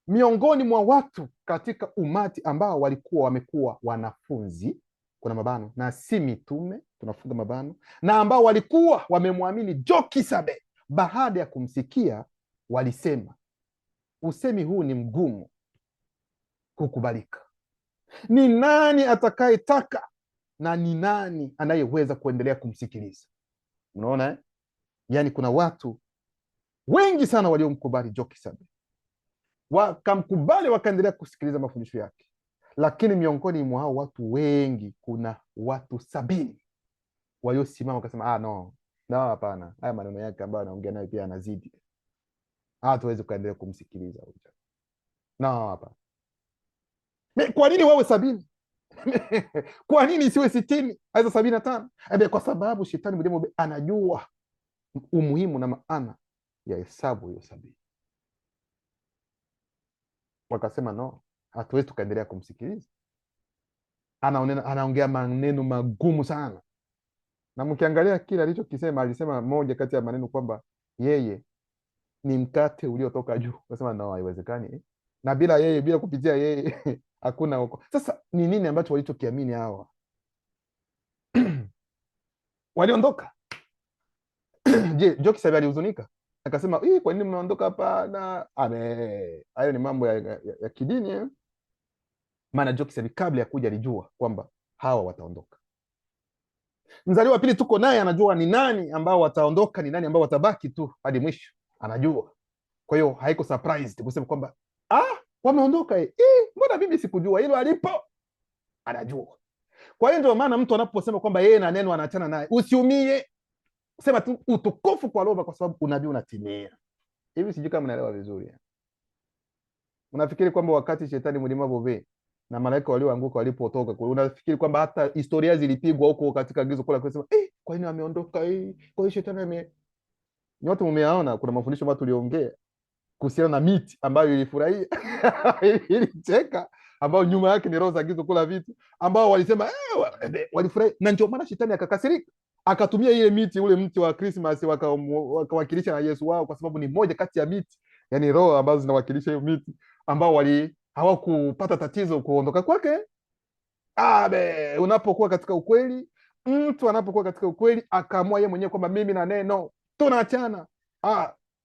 miongoni mwa watu katika umati ambao walikuwa wamekuwa wanafunzi, kuna mabano, na si mitume, tunafunga mabano, na ambao walikuwa wamemwamini Jokisabe, baada ya kumsikia walisema, usemi huu ni mgumu kukubalika. Ni nani atakayetaka na ni nani anayeweza kuendelea kumsikiliza? Unaona Yaani kuna watu wengi sana waliomkubali Jokisabe, wakamkubali, wakaendelea kusikiliza mafundisho yake, lakini miongoni mwa hao watu wengi kuna watu 70 waliosimama wakasema, no, hapana, haya maneno yake ambayo anaongea nayo pia anazidi, hatuwezi kuendelea kumsikiliza. No, hapana. Kwa nini wawe 70? Kwa nini isiwe 60 aiza 75? Kwa sababu shetani mdomo anajua umuhimu na maana ya hesabu hiyo 70. Wakasema no, hatuwezi tukaendelea kumsikiliza, anaongea maneno magumu sana. Na mkiangalia kile alichokisema, alisema moja kati ya maneno kwamba yeye ni mkate uliotoka juu. Wasema no, haiwezekani, na bila yeye, bila kupitia yeye hakuna huko. Sasa ni nini ambacho walichokiamini hawa? Waliondoka. Je, Jokisabe alihuzunika? Akasema, kwa nini mmeondoka? Hapana, hayo ni mambo ya kidini. Maana Jokisabe kabla ya kuja alijua kwamba hawa wataondoka. Mzaliwa wa pili tuko naye, anajua ni nani ambao wataondoka, ni nani ambao watabaki tu hadi mwisho, anajua. Kwa hiyo haiko surprised kusema kwamba wameondoka. Mbona mimi sikujua hilo alipo? anajua. Kwa hiyo ndio maana mtu anaposema kwamba yeye na neno anaachana naye, usiumie, sema tu utukufu kwa Roho, kwa sababu unabii unatimia. Hivi sijui kama mnaelewa vizuri. Unafikiri kwamba wakati shetani mlima Bove na malaika walioanguka walipotoka kule, unafikiri kwamba hata historia zilipigwa huko katika agizo kula kusema kwa nini ameondoka kwa hiyo shetani nyote mmeaona kuna mafundisho ambayo tuliongea kuhusiana na miti ambayo ilifurahia ilicheka, ambao nyuma yake ni roho za agizo kula vitu, ambao walisema walifurahi, na ndio maana shetani akakasirika, akatumia ile miti, ule mti wa Christmas wakawakilisha na Yesu wao, kwa sababu ni moja kati ya miti, yani roho ambazo zinawakilisha hiyo miti, ambao hawakupata tatizo kuondoka kwake. Unapokuwa katika ukweli, mtu anapokuwa katika ukweli akaamua yeye mwenyewe kwamba mimi na neno tunaachana,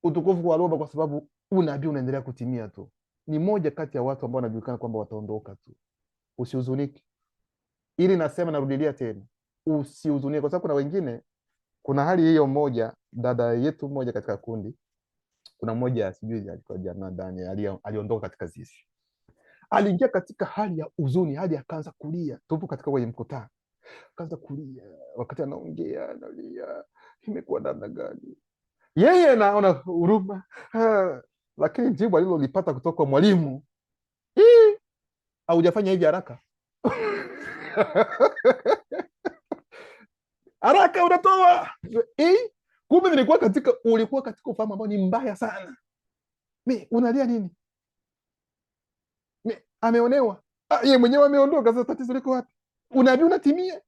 utukufu wa Roho, kwa sababu unabii unaendelea kutimia tu. Ni moja kati ya watu ambao wanajulikana kwamba wataondoka tu. Usihuzunike. Ili nasema, narudilia tena, usihuzunike, kwa sababu kuna wengine, kuna hali hiyo. Moja dada yetu moja katika kundi, kuna mmoja sijui alikuwa jana ndani, aliondoka katika zizi, aliingia katika hali ya huzuni, hadi akaanza kulia. Tupo katika kwenye mkutano, akaanza kulia, wakati anaongea analia, imekuwa namna gani? Yeye anaona huruma, lakini jibu alilolipata kutoka kwa mwalimu, haujafanya hivi haraka haraka unatoa kumbe ulikuwa katika ufahamu ambao ni mbaya sana. Unalia nini? Ameonewa, yeye mwenyewe ameondoka. Sasa tatizo liko wapi? Unabii unatimia.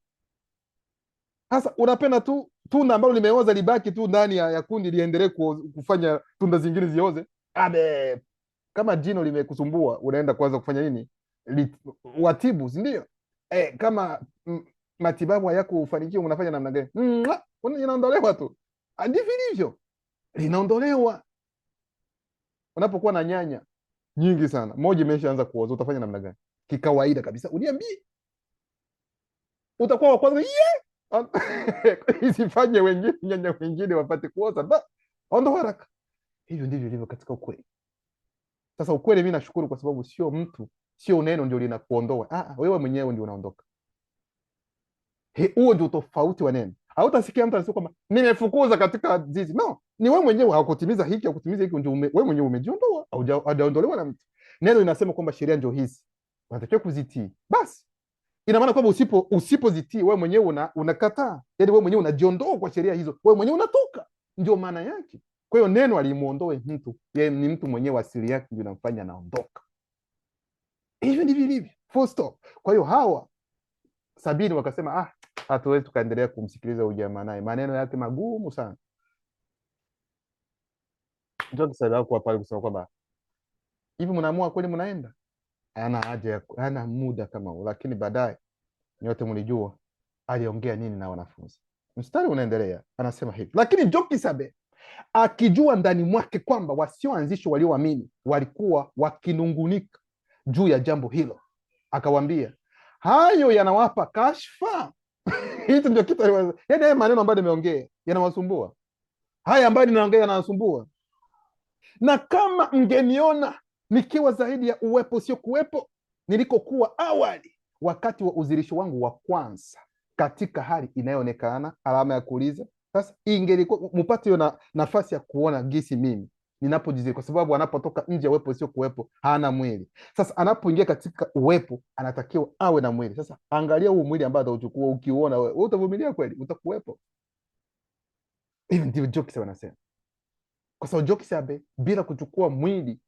Sasa unapenda tu tunda ambalo limeoza libaki tu ndani ya kundi, liendelee kufanya tunda zingine zioze? Kama jino limekusumbua, unaenda kwanza kufanya nini? Watibu, si ndio? Kama matibabu hayako ufanikiwa, unafanya namna gani? Inaondolewa tu, ndivyo hivyo, linaondolewa. Unapokuwa na nyanya nyingi sana, moja imeshaanza kuoza, utafanya namna gani? Kikawaida kabisa, uniambie, utakuwa wa kwanza isifanye wengine, nyanya wengine wapate kuoza, ondoa haraka. Hivyo ndivyo ilivyo katika ukweli. Sasa ukweli, mimi nashukuru kwa sababu sio mtu, sio neno ndio linakuondoa, wewe mwenyewe ndio unaondoka. Huo ndio tofauti wa neno. Hautasikia mtu anasema kwamba nimefukuza katika zizi. No, ni wewe mwenyewe haukutimiza hiki, haukutimiza hiki, ndio wewe mwenyewe umejiondoa, haujaondolewa na mtu. Neno linasema kwamba sheria ndio hizi, unatakiwa kuzitii. Basi ina maana kwamba usipozitii, wewe mwenyewe unakataa, yaani wewe mwenyewe unajiondoa kwa sheria hizo, wewe mwenyewe unatoka, ndio maana yake. Kwa hiyo neno alimuondoe mtu, yeye ni mtu mwenyewe, asili yake ndio inamfanya anaondoka. Hivyo ndivyo ilivyo, full stop. Kwa hiyo hawa 70 wakasema hatuwezi tukaendelea kumsikiliza ujamaa, naye maneno yake magumu sana. Ndio kisaidia kwa pale kusema kwamba hivi mnaamua kweli mnaenda, hana haja, hana muda kama huo. Lakini baadaye nyote mlijua aliongea nini na wanafunzi. Mstari unaendelea, anasema hivi: lakini Jokisabe akijua ndani mwake kwamba wasioanzishwa walioamini walikuwa wakinungunika juu ya jambo hilo, akawaambia, hayo yanawapa kashfa. Hicho ndio kitu, yaani haya maneno ambayo nimeongea yanawasumbua, haya ambayo ninaongea yanawasumbua. Na kama mngeniona nikiwa zaidi ya uwepo sio kuwepo nilikokuwa awali, wakati wa uzirisho wangu wa kwanza, katika hali inayoonekana, alama ya kuuliza. Sasa ingelikuwa mpate hiyo nafasi ya kuona gisi mimi ninapojiziri, kwa sababu anapotoka nje ya uwepo sio kuwepo hana mwili. Sasa anapoingia katika uwepo anatakiwa awe na mwili. Sasa angalia huu mwili ambao atauchukua, ukiuona wewe utavumilia kweli? Utakuwepo? Hivi ndivyo Jokisabe wanasema, kwa sababu Jokisabe bila kuchukua mwili,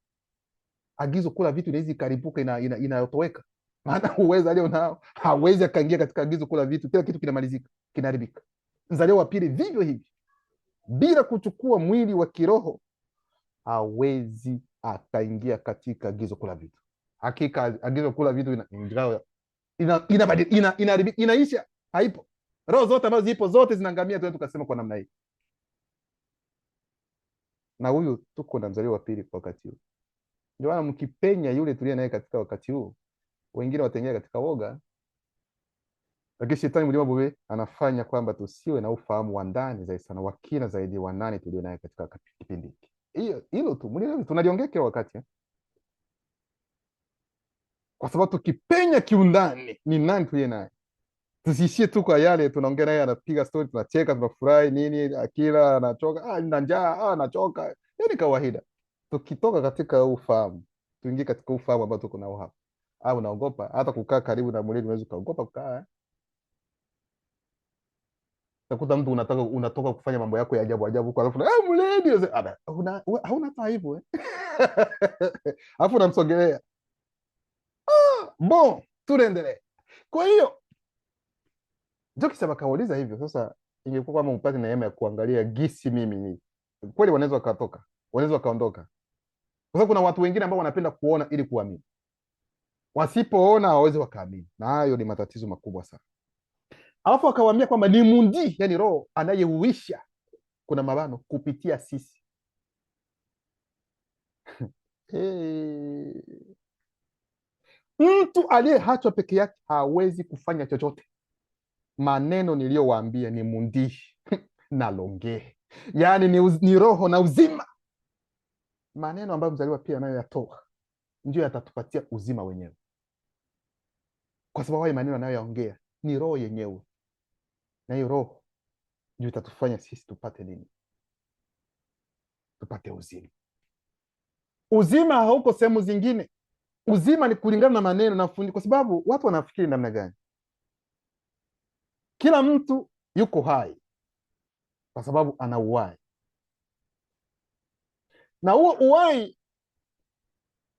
agizo kula vitu inaweza ikaripuka, inayotoweka. Maana uwezo alio nao hawezi akaingia katika agizo kula vitu, kila kitu kinamalizika, kinaharibika. Mzaliwa wa pili vivyo hivi, bila kuchukua mwili wa kiroho hawezi akaingia katika agizo kula vitu. Hakika agizo kula vitu inaisha, haipo. Roho zote ambazo zipo zote zinaangamia, tuende tukasema kwa namna hii. Na huyu tuko na mzaliwa wa pili kwa wakati huu. Ndio maana mkipenya yule tulia naye katika wakati huu, wengine wataingia katika woga. Lakini shetani mlima Bube anafanya kwamba tusiwe na ufahamu wa ndani zaidi sana, wa kina zaidi wa nani tulio naye katika kipindi hiki. Hilo tu tunaliongea kila wakati. kwa sababu tukipenya kiundani, ni nani tuliye naye. Tusiishie tu kwa yale tunaongea naye, anapiga stori, tunacheka, tunafurahi nini, akila anachoka, nina njaa, nachoka. Hiyo ni kawaida. Tukitoka katika ufahamu, tuingie katika ufahamu ambao tuko nao hapa. Unaogopa hata kukaa karibu na mwili, unaweza ukaogopa kukaa. Utakuta mtu unatoka kufanya mambo yako ya ajabu ajabu huko, alafu mledi hauna hata hivyo alafu unamsogelea. Bon, tunaendelea. Kwa hiyo Jokisaba akauliza hivyo. Sasa ingekuwa kama upate neema ya kuangalia gisi mimi ni kweli, wanaweza wakatoka, wanaweza wakaondoka, kwa sababu kuna watu wengine ambao wanapenda kuona ili kuamini. Wasipoona hawawezi wakaamini, na hayo ni matatizo makubwa sana. Alafu akawaambia kwamba ni mundi, yani roho anayeuisha, kuna mabano, kupitia sisi. Hey. Mtu aliyeachwa peke yake hawezi kufanya chochote. Maneno niliyowaambia ni mundi na longe, yaani ni roho na uzima. Maneno ambayo mzaliwa pia anayoyatoa ndio yatatupatia uzima wenyewe, kwa sababu hayo maneno anayoyaongea ni roho yenyewe, na hiyo roho ndio itatufanya sisi tupate nini? Tupate uzima. Uzima hauko sehemu zingine. Uzima ni kulingana na maneno na fundi, kwa sababu watu wanafikiri namna gani? Kila mtu yuko hai kwa sababu ana uhai, na huo uhai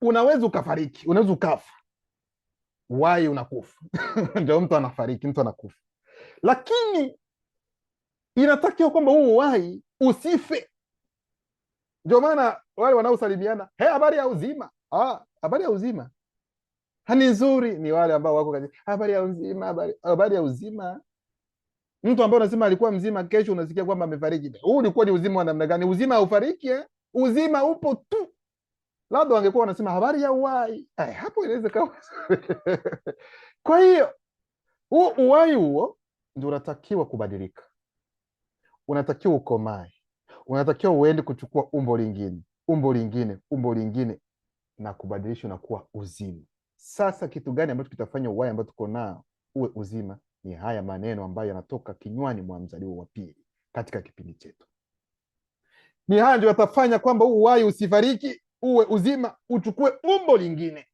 unaweza ukafariki, unaweza ukafa. Uhai unakufa ndio mtu anafariki, mtu anakufa, lakini inatakiwa kwamba huu uhai usife. Ndio maana wale wanaosalimiana, habari ya uzima. Habari ya uzima hani nzuri ni wale ambao wako katika habari ya uzima. Habari ya uzima, mtu ambaye unasema alikuwa mzima, kesho unasikia kwamba amefariki. Huu ulikuwa ni uzima wa namna gani? Uzima haufariki Uzima upo tu. Labda wangekuwa wanasema habari ya uhai, hapo inaweza kawa kwa hiyo huo uhai huo ndio unatakiwa kubadilika, unatakiwa ukomae, unatakiwa uende kuchukua umbo lingine, umbo lingine, umbo lingine, na kubadilisha na kuwa uzima. Sasa kitu gani ambacho kitafanya uhai ambao tuko nao uwe uzima? Ni haya maneno ambayo yanatoka kinywani mwa mzaliwa wa pili katika kipindi chetu. Ni haya ndio yatafanya kwamba huu uhai usifariki, uwe uzima, uchukue umbo lingine,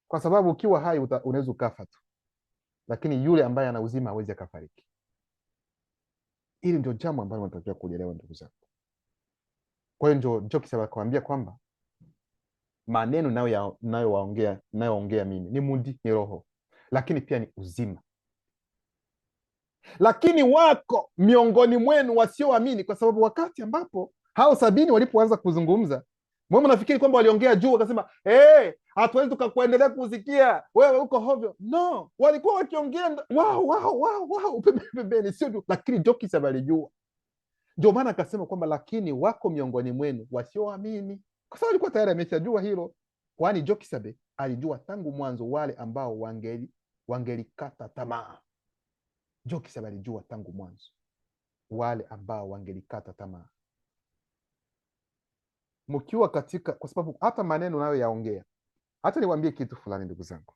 kwa sababu ukiwa hai unaweza ukafa tu, lakini yule ambaye ana uzima hawezi akafariki. Hili ndio jambo ambalo tunatakiwa kuelewa, ndugu zangu. Kwa hiyo ndio Jokisaba akawaambia kwamba maneno nayoongea mimi ni mundi, ni roho, lakini pia ni uzima. Lakini wako miongoni mwenu wasioamini, kwa sababu wakati ambapo hao 70 walipoanza kuzungumza, mwe nafikiri kwamba waliongea juu, wakasema hatuwezi tukakuendelea kusikia, wewe uko hovyo. No, walikuwa wakiongea wao pembeni, sio juu. Lakini Jokisaba alijua, ndio maana akasema kwamba lakini wako miongoni mwenu wasioamini, kwa sababu alikuwa tayari ameshajua hilo. Kwani Jokisaba alijua tangu mwanzo wale ambao wangelikata tamaa. Jokisaba alijua tangu mwanzo wale ambao wangelikata tamaa. Mkiwa katika, kwa sababu hata maneno nayo yaongea. Hata niwaambie kitu fulani, ndugu zangu.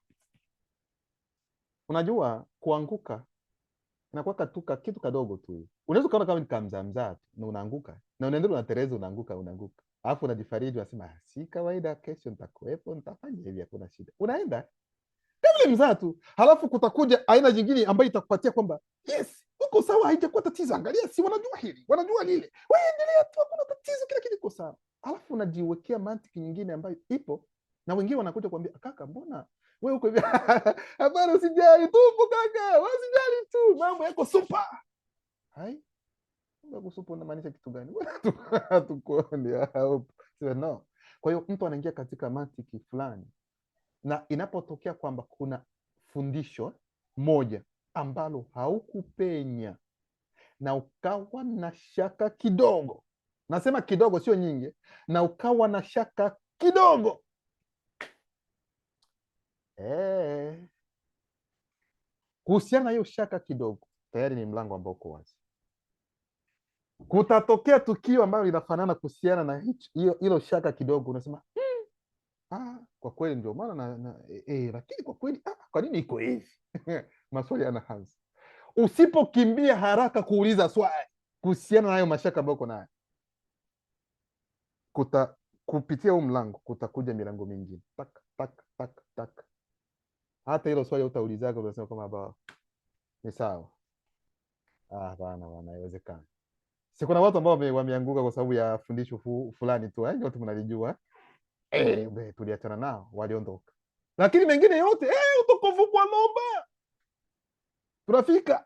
Unajua kuanguka inakuwa tu kitu kadogo tu. Unaweza kuona kama ni kamzamzaa tu na unaanguka, na unaendelea unatereza, unaanguka. Alafu unajifariji, unasema si kawaida, kesho nitakuwepo, nitafanya hivi, hakuna shida. Unaenda kama mzaa tu, halafu kutakuja aina nyingine ambayo itakupatia kwamba yes, uko sawa, haijakuwa tatizo. Angalia, si wanajua hili, wanajua lile, wewe endelea tu, hakuna tatizo, kila kitu kiko sawa. Halafu unajiwekea mantiki nyingine ambayo ipo, na wengine wanakuja kuambia kaka, mbona wewe uko hivi? Hapana, usijali tu kaka, usijali tu, mambo yako super. Hai, mambo super unamaanisha kitu gani? Tukuone hapo. No. Kwa hiyo mtu anaingia katika mantiki fulani, na inapotokea kwamba kuna fundisho moja ambalo haukupenya na ukawa na shaka kidogo, nasema kidogo, sio nyingi, na ukawa na shaka kidogo, kuhusiana na hiyo shaka kidogo, tayari ni mlango ambao uko wazi. Kutatokea tukio ambalo linafanana kuhusiana na hilo shaka kidogo, unasema Kwa kweli ndio maana lakini kwa kweli kwa nini iko hivi? Maswali yanaanza. Usipokimbia haraka kuuliza swali kuhusiana na hayo mashaka ambayo uko nayo, kupitia huu mlango kutakuja milango mingine tak tak tak tak. Hata hilo swali utaulizaga, unasema kama baba ni sawa. Bana haiwezekani. Si kuna watu ambao wameanguka kwa sababu ya fundisho fulani tu, yote mnalijua. Tuliachana nao, waliondoka. Lakini mengine yote utukufu kwa Loba. Tunafika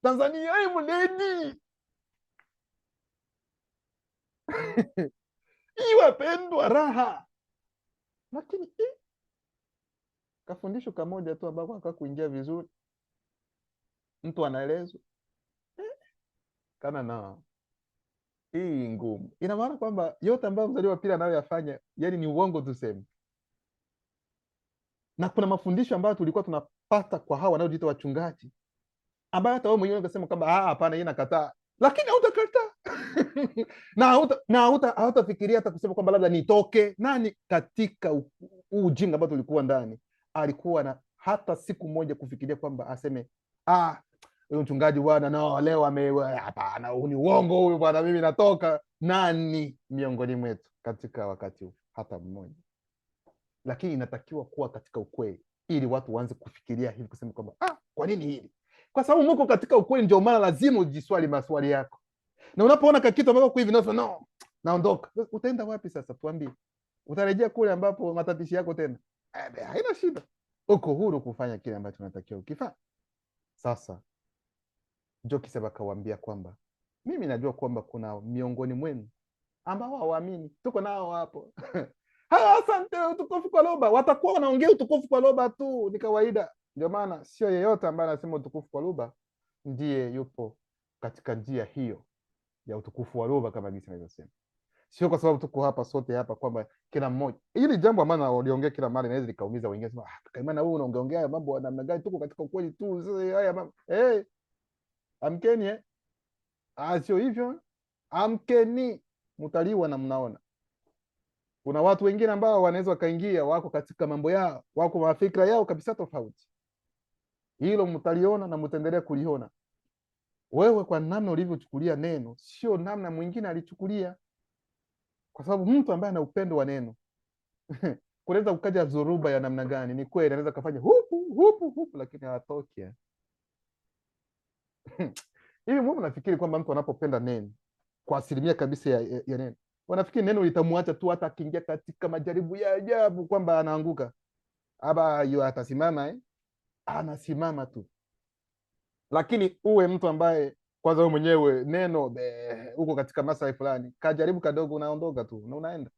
Tanzania mledi iwapendwa raha, lakini kafundisho kamoja tu ambako akakuingia vizuri, mtu anaelezwa kana na hii ngumu. Ina maana kwamba yote ambayo mzaliwa wa pili anayoyafanya yani ni uongo tuseme. Na kuna mafundisho ambayo tulikuwa tunapata kwa hawa wanaojiita wachungaji, ambayo hata wewe mwenyewe ungesema kwamba hapana, hii nakataa, lakini hautakataa na hautafikiria hata kusema kwamba labda nitoke. Nani katika ujinga ambao tulikuwa ndani alikuwa na hata siku moja kufikiria kwamba aseme huyu mchungaji bwana no leo hapana, huu ni uongo huyu bwana, mimi natoka? Nani miongoni mwetu katika wakati huu? Hata mmoja. Lakini inatakiwa kuwa katika ukweli ili watu waanze kufikiria hivi, kusema kwamba kwa nini hili? Kwa sababu mko katika ukweli, ndio maana lazima ujiswali maswali yako. Na unapoona kitu ambacho kwa hivi no, naondoka, utaenda wapi sasa? Tuambie, utarejea kule ambapo matatishi yako tena? Haina shida, uko huru kufanya kile ambacho unatakiwa ukifanya. Sasa Jokiseba akawaambia kwamba mimi najua kwamba kuna miongoni mwenu ambao hawaamini, tuko nao hapo asante, utukufu kwa Loba. Watakuwa wanaongea utukufu kwa Loba tu, ni kawaida. Ndio maana sio yeyote ambaye anasema utukufu kwa Loba ndiye yupo katika njia hiyo ya utukufu wa Loba, kama jinsi nilivyosema. Sio kwa sababu tuko hapa sote hapa kwamba kila mmoja, hili jambo ambalo waliongea kila mara inaweza likaumiza wengine, sema kaimana wewe unaongea mambo namna gani? Tuko katika ukweli tu. Sasa haya mambo amkeni sio hivyo, amkeni, mtaliwa. Na mnaona kuna watu wengine ambao wanaweza wakaingia, wako katika mambo yao, wako mafikra yao kabisa tofauti. Hilo mtaliona na mtaendelea kuliona. Wewe kwa namna ulivyochukulia neno sio namna mwingine alichukulia, kwa sababu mtu ambaye ana upendo wa neno kunaweza ukaja dhoruba ya namna gani, ni kweli anaweza kufanya hupu lakini hawatoki hivi. Mimi nafikiri kwamba mtu anapopenda neno kwa asilimia kabisa ya neno, wanafikiri neno litamwacha tu hata akiingia katika majaribu ya ajabu kwamba anaanguka, hiyo atasimama anasimama tu. Lakini uwe mtu ambaye kwanza wewe mwenyewe neno uko katika maslahi fulani, kajaribu kadogo, unaondoka tu na unaenda,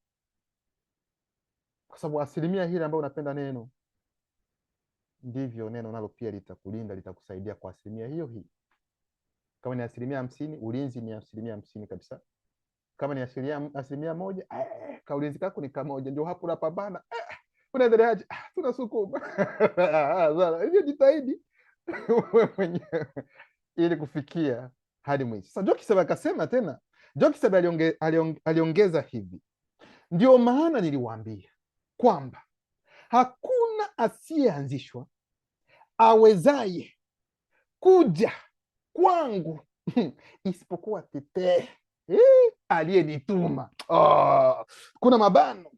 kwa sababu asilimia hili ambayo unapenda neno, ndivyo neno nalo pia litakulinda, litakusaidia kwa asilimia hiyo hii. Kama ni 50%, ulinzi ni 50% kabisa. Kama ni 1%, kaulinzi kako ni kamoja, ndio hapo unapambana. Unaendeleaje? Tunasukuma hivyo, jitahidi wewe mwenyewe ili kufikia hadi mwisho. Sasa Jokiseba akasema tena, Jokiseba aliongeza hivi, ndio maana niliwaambia kwamba hakuna asiyeanzishwa awezaye kuja kwangu isipokuwa Tetee aliyenituma. Kuna mabano.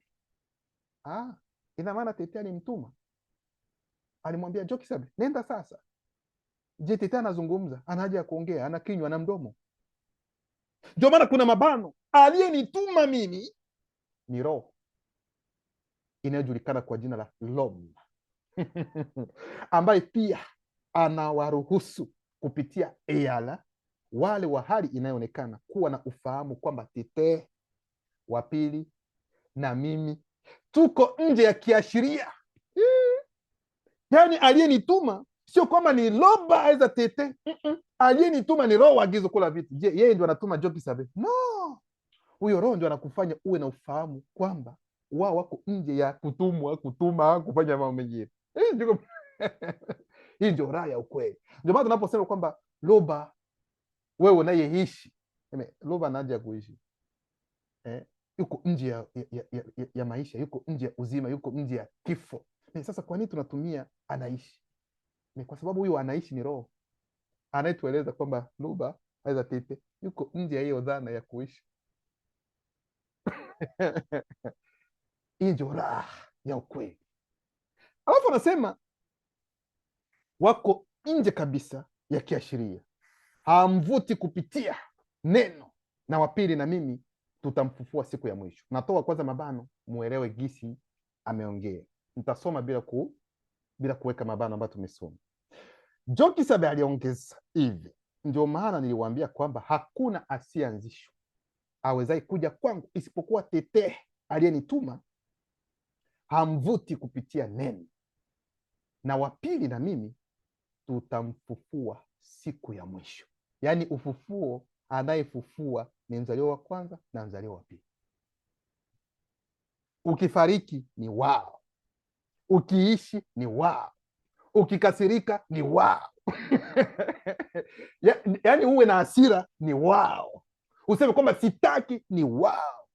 Ina maana Tetee alimtuma, alimwambia Jokiseba nenda sasa. Je, Tetee anazungumza? Ana haja ya kuongea? Ana kinywa na mdomo? Ndio maana kuna mabano. Aliyenituma mimi ni roho inayojulikana kwa jina la Loba ambaye pia anawaruhusu kupitia eyala wale wa hali inayoonekana kuwa na ufahamu kwamba Tetee wa pili na mimi tuko nje ya kiashiria. Yaani aliyenituma sio kwamba ni Loba aiza Tetee. Aliyenituma ni roho agizo kula vitu. Je, yeye ndio anatuma Jokiseba? No, huyo roho ndio anakufanya uwe na ufahamu kwamba wao wako nje ya kutuma kufanya mambo mengine. Hii ndio raha ya ukweli. Ndio maana tunaposema kwamba Loba, wewe unayeishi, Loba anaje kuishi yuko nje ya maisha, yuko nje ya uzima, yuko nje ya kifo. Sasa kwa nini tunatumia anaishi? Ni kwa sababu huyu anaishi ni roho anayetueleza kwamba Nuba aweza tete yuko nje ya hiyo dhana ya kuishi. Hii ndio raha ya ukweli. Alafu anasema wako nje kabisa ya kiashiria, hamvuti kupitia neno, na wapili na mimi tutamfufua siku ya mwisho. Natoa kwanza mabano muelewe gisi ameongea. Nitasoma bila kuweka mabano ambayo tumesoma. Jokisabe aliongeza hivi, ndio maana niliwaambia kwamba hakuna asiyeanzishwa awezai kuja kwangu isipokuwa Tetee aliyenituma, hamvuti kupitia neno, na wapili na mimi tutamfufua siku ya mwisho. Yaani ufufuo, anayefufua ni mzaliwa wa kwanza na mzaliwa wa pili. Ukifariki ni wao, ukiishi ni wao, ukikasirika ni wao yaani uwe na hasira ni wao, useme kwamba sitaki ni wao.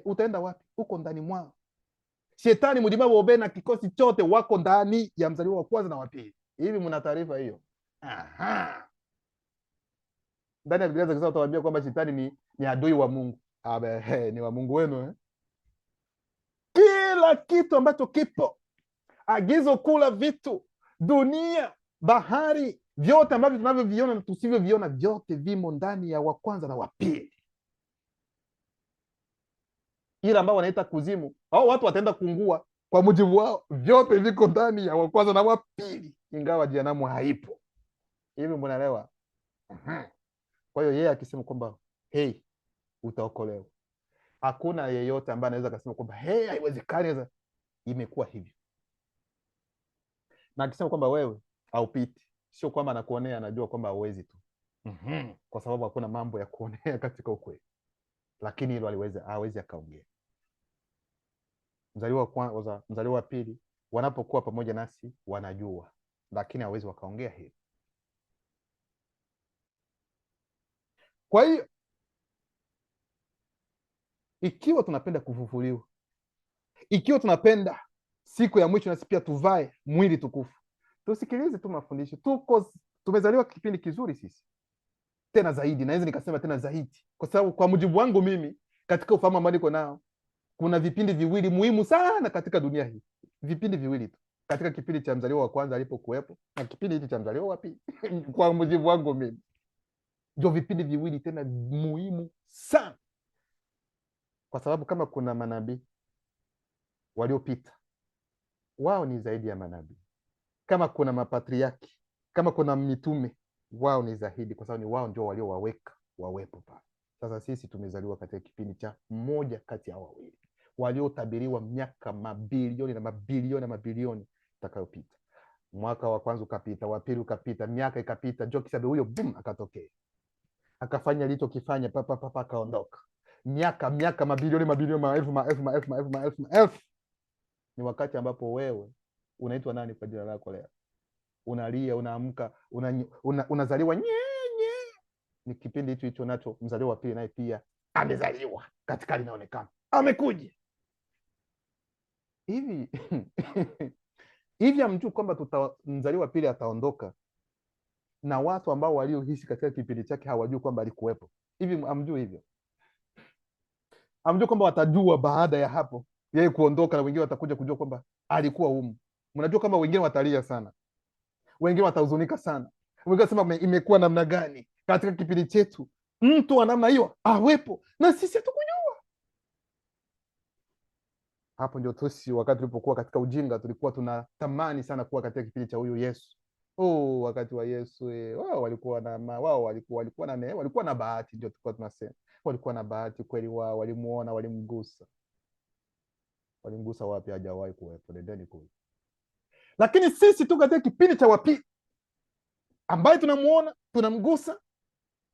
Utaenda wapi? Uko ndani mwao. Shetani mlima wobe na kikosi chote wako ndani ya mzaliwa wa kwanza na wa pili. Hivi mna taarifa hiyo? Aha. Ndani ya Biblia za utawaambia kwamba shetani ni adui wa Mungu. Ni wa Mungu wenu Kila kitu ambacho kipo, agizo kula vitu, dunia, bahari, vyote ambavyo tunavyoviona na tusivyoviona, vyote vimo ndani ya wa kwanza na wa pili. Ila ambao wanaita kuzimu, hao watu wataenda kuungua kwa mujibu wao, vyote viko ndani ya wa kwanza na wa pili, ingawa jehanamu haipo. Hivi mnaelewa? Kwa hiyo yeye akisema kwamba hey, utaokolewa, hakuna yeyote ambaye anaweza kusema kwamba hey, haiwezekani, imekuwa hivyo. Na akisema kwamba wewe haupiti, sio kwamba anakuonea, anajua kwamba hauwezi tu. Kwa sababu hakuna mambo ya kuonea katika ukweli, lakini hilo hawezi akaongea. Mzaliwa wa kwanza, mzaliwa wa pili wanapokuwa pamoja nasi wanajua, lakini hawezi wakaongea hili. Kwa hiyo ikiwa tunapenda kufufuliwa, ikiwa tunapenda siku ya mwisho nasi pia tuvae mwili tukufu, tusikilize tu mafundisho. Tumezaliwa kipindi kizuri sisi, tena zaidi, naweza nikasema tena zaidi, kwa sababu kwa mujibu wangu mimi, katika ufahamu ambao niko nao, kuna vipindi viwili muhimu sana katika dunia hii. Vipindi viwili tu, katika kipindi cha mzaliwa wa kwanza alipokuwepo na kipindi hiki cha mzaliwa wa pili kwa mujibu wangu mimi, ndio vipindi viwili tena muhimu sana, kwa sababu kama kuna manabii waliopita, wao ni zaidi ya manabii. Kama kuna mapatriaki, kama kuna mitume, wao ni zaidi, kwa sababu ni wao ndio waliowaweka wawepo pale. Sasa sisi tumezaliwa katika kipindi cha mmoja kati ya wawili waliotabiriwa miaka mabilioni na mabilioni na mabilioni itakayopita. Mwaka wa kwanza ukapita, wa pili ukapita, miaka ikapita, Jokisabe huyo boom akatokea, akafanya alichokifanya, papa akaondoka. Miaka mabilioni maelfu. Ni wakati ambapo wewe unaitwa nani kwa jina lako leo? Unalia, unaamka, unazaliwa nyenye. Ni kipindi hicho nacho mzaliwa wa pili naye pia amezaliwa katika linaonekana, amekuja hivi hivi. Amjui kwamba mzaliwa wa pili ataondoka, na watu ambao walioishi katika kipindi chake hawajui kwamba alikuwepo? Hivi amjui hivyo? Amjui kwamba watajua baada ya hapo yeye kuondoka, na wengine watakuja kujua kwamba alikuwa humu. Mnajua kama wengine watalia sana, wengine watahuzunika sana, wengine wasema imekuwa namna gani katika kipindi chetu mtu wa namna hiyo awepo na sisi hatukujua. Hapo ndio tusi, wakati tulipokuwa katika ujinga, tulikuwa tunatamani sana kuwa katika kipindi cha huyu Yesu. Wakati wa Yesu wao walikuwa na bahati, ndio tulikuwa tunasema walikuwa na bahati kweli. Wao walimuona, walimgusa wapi? Hajawahi kuwepo, nendeni kule. Lakini sisi tu katika kipindi cha wapili, ambaye tunamuona, tunamgusa,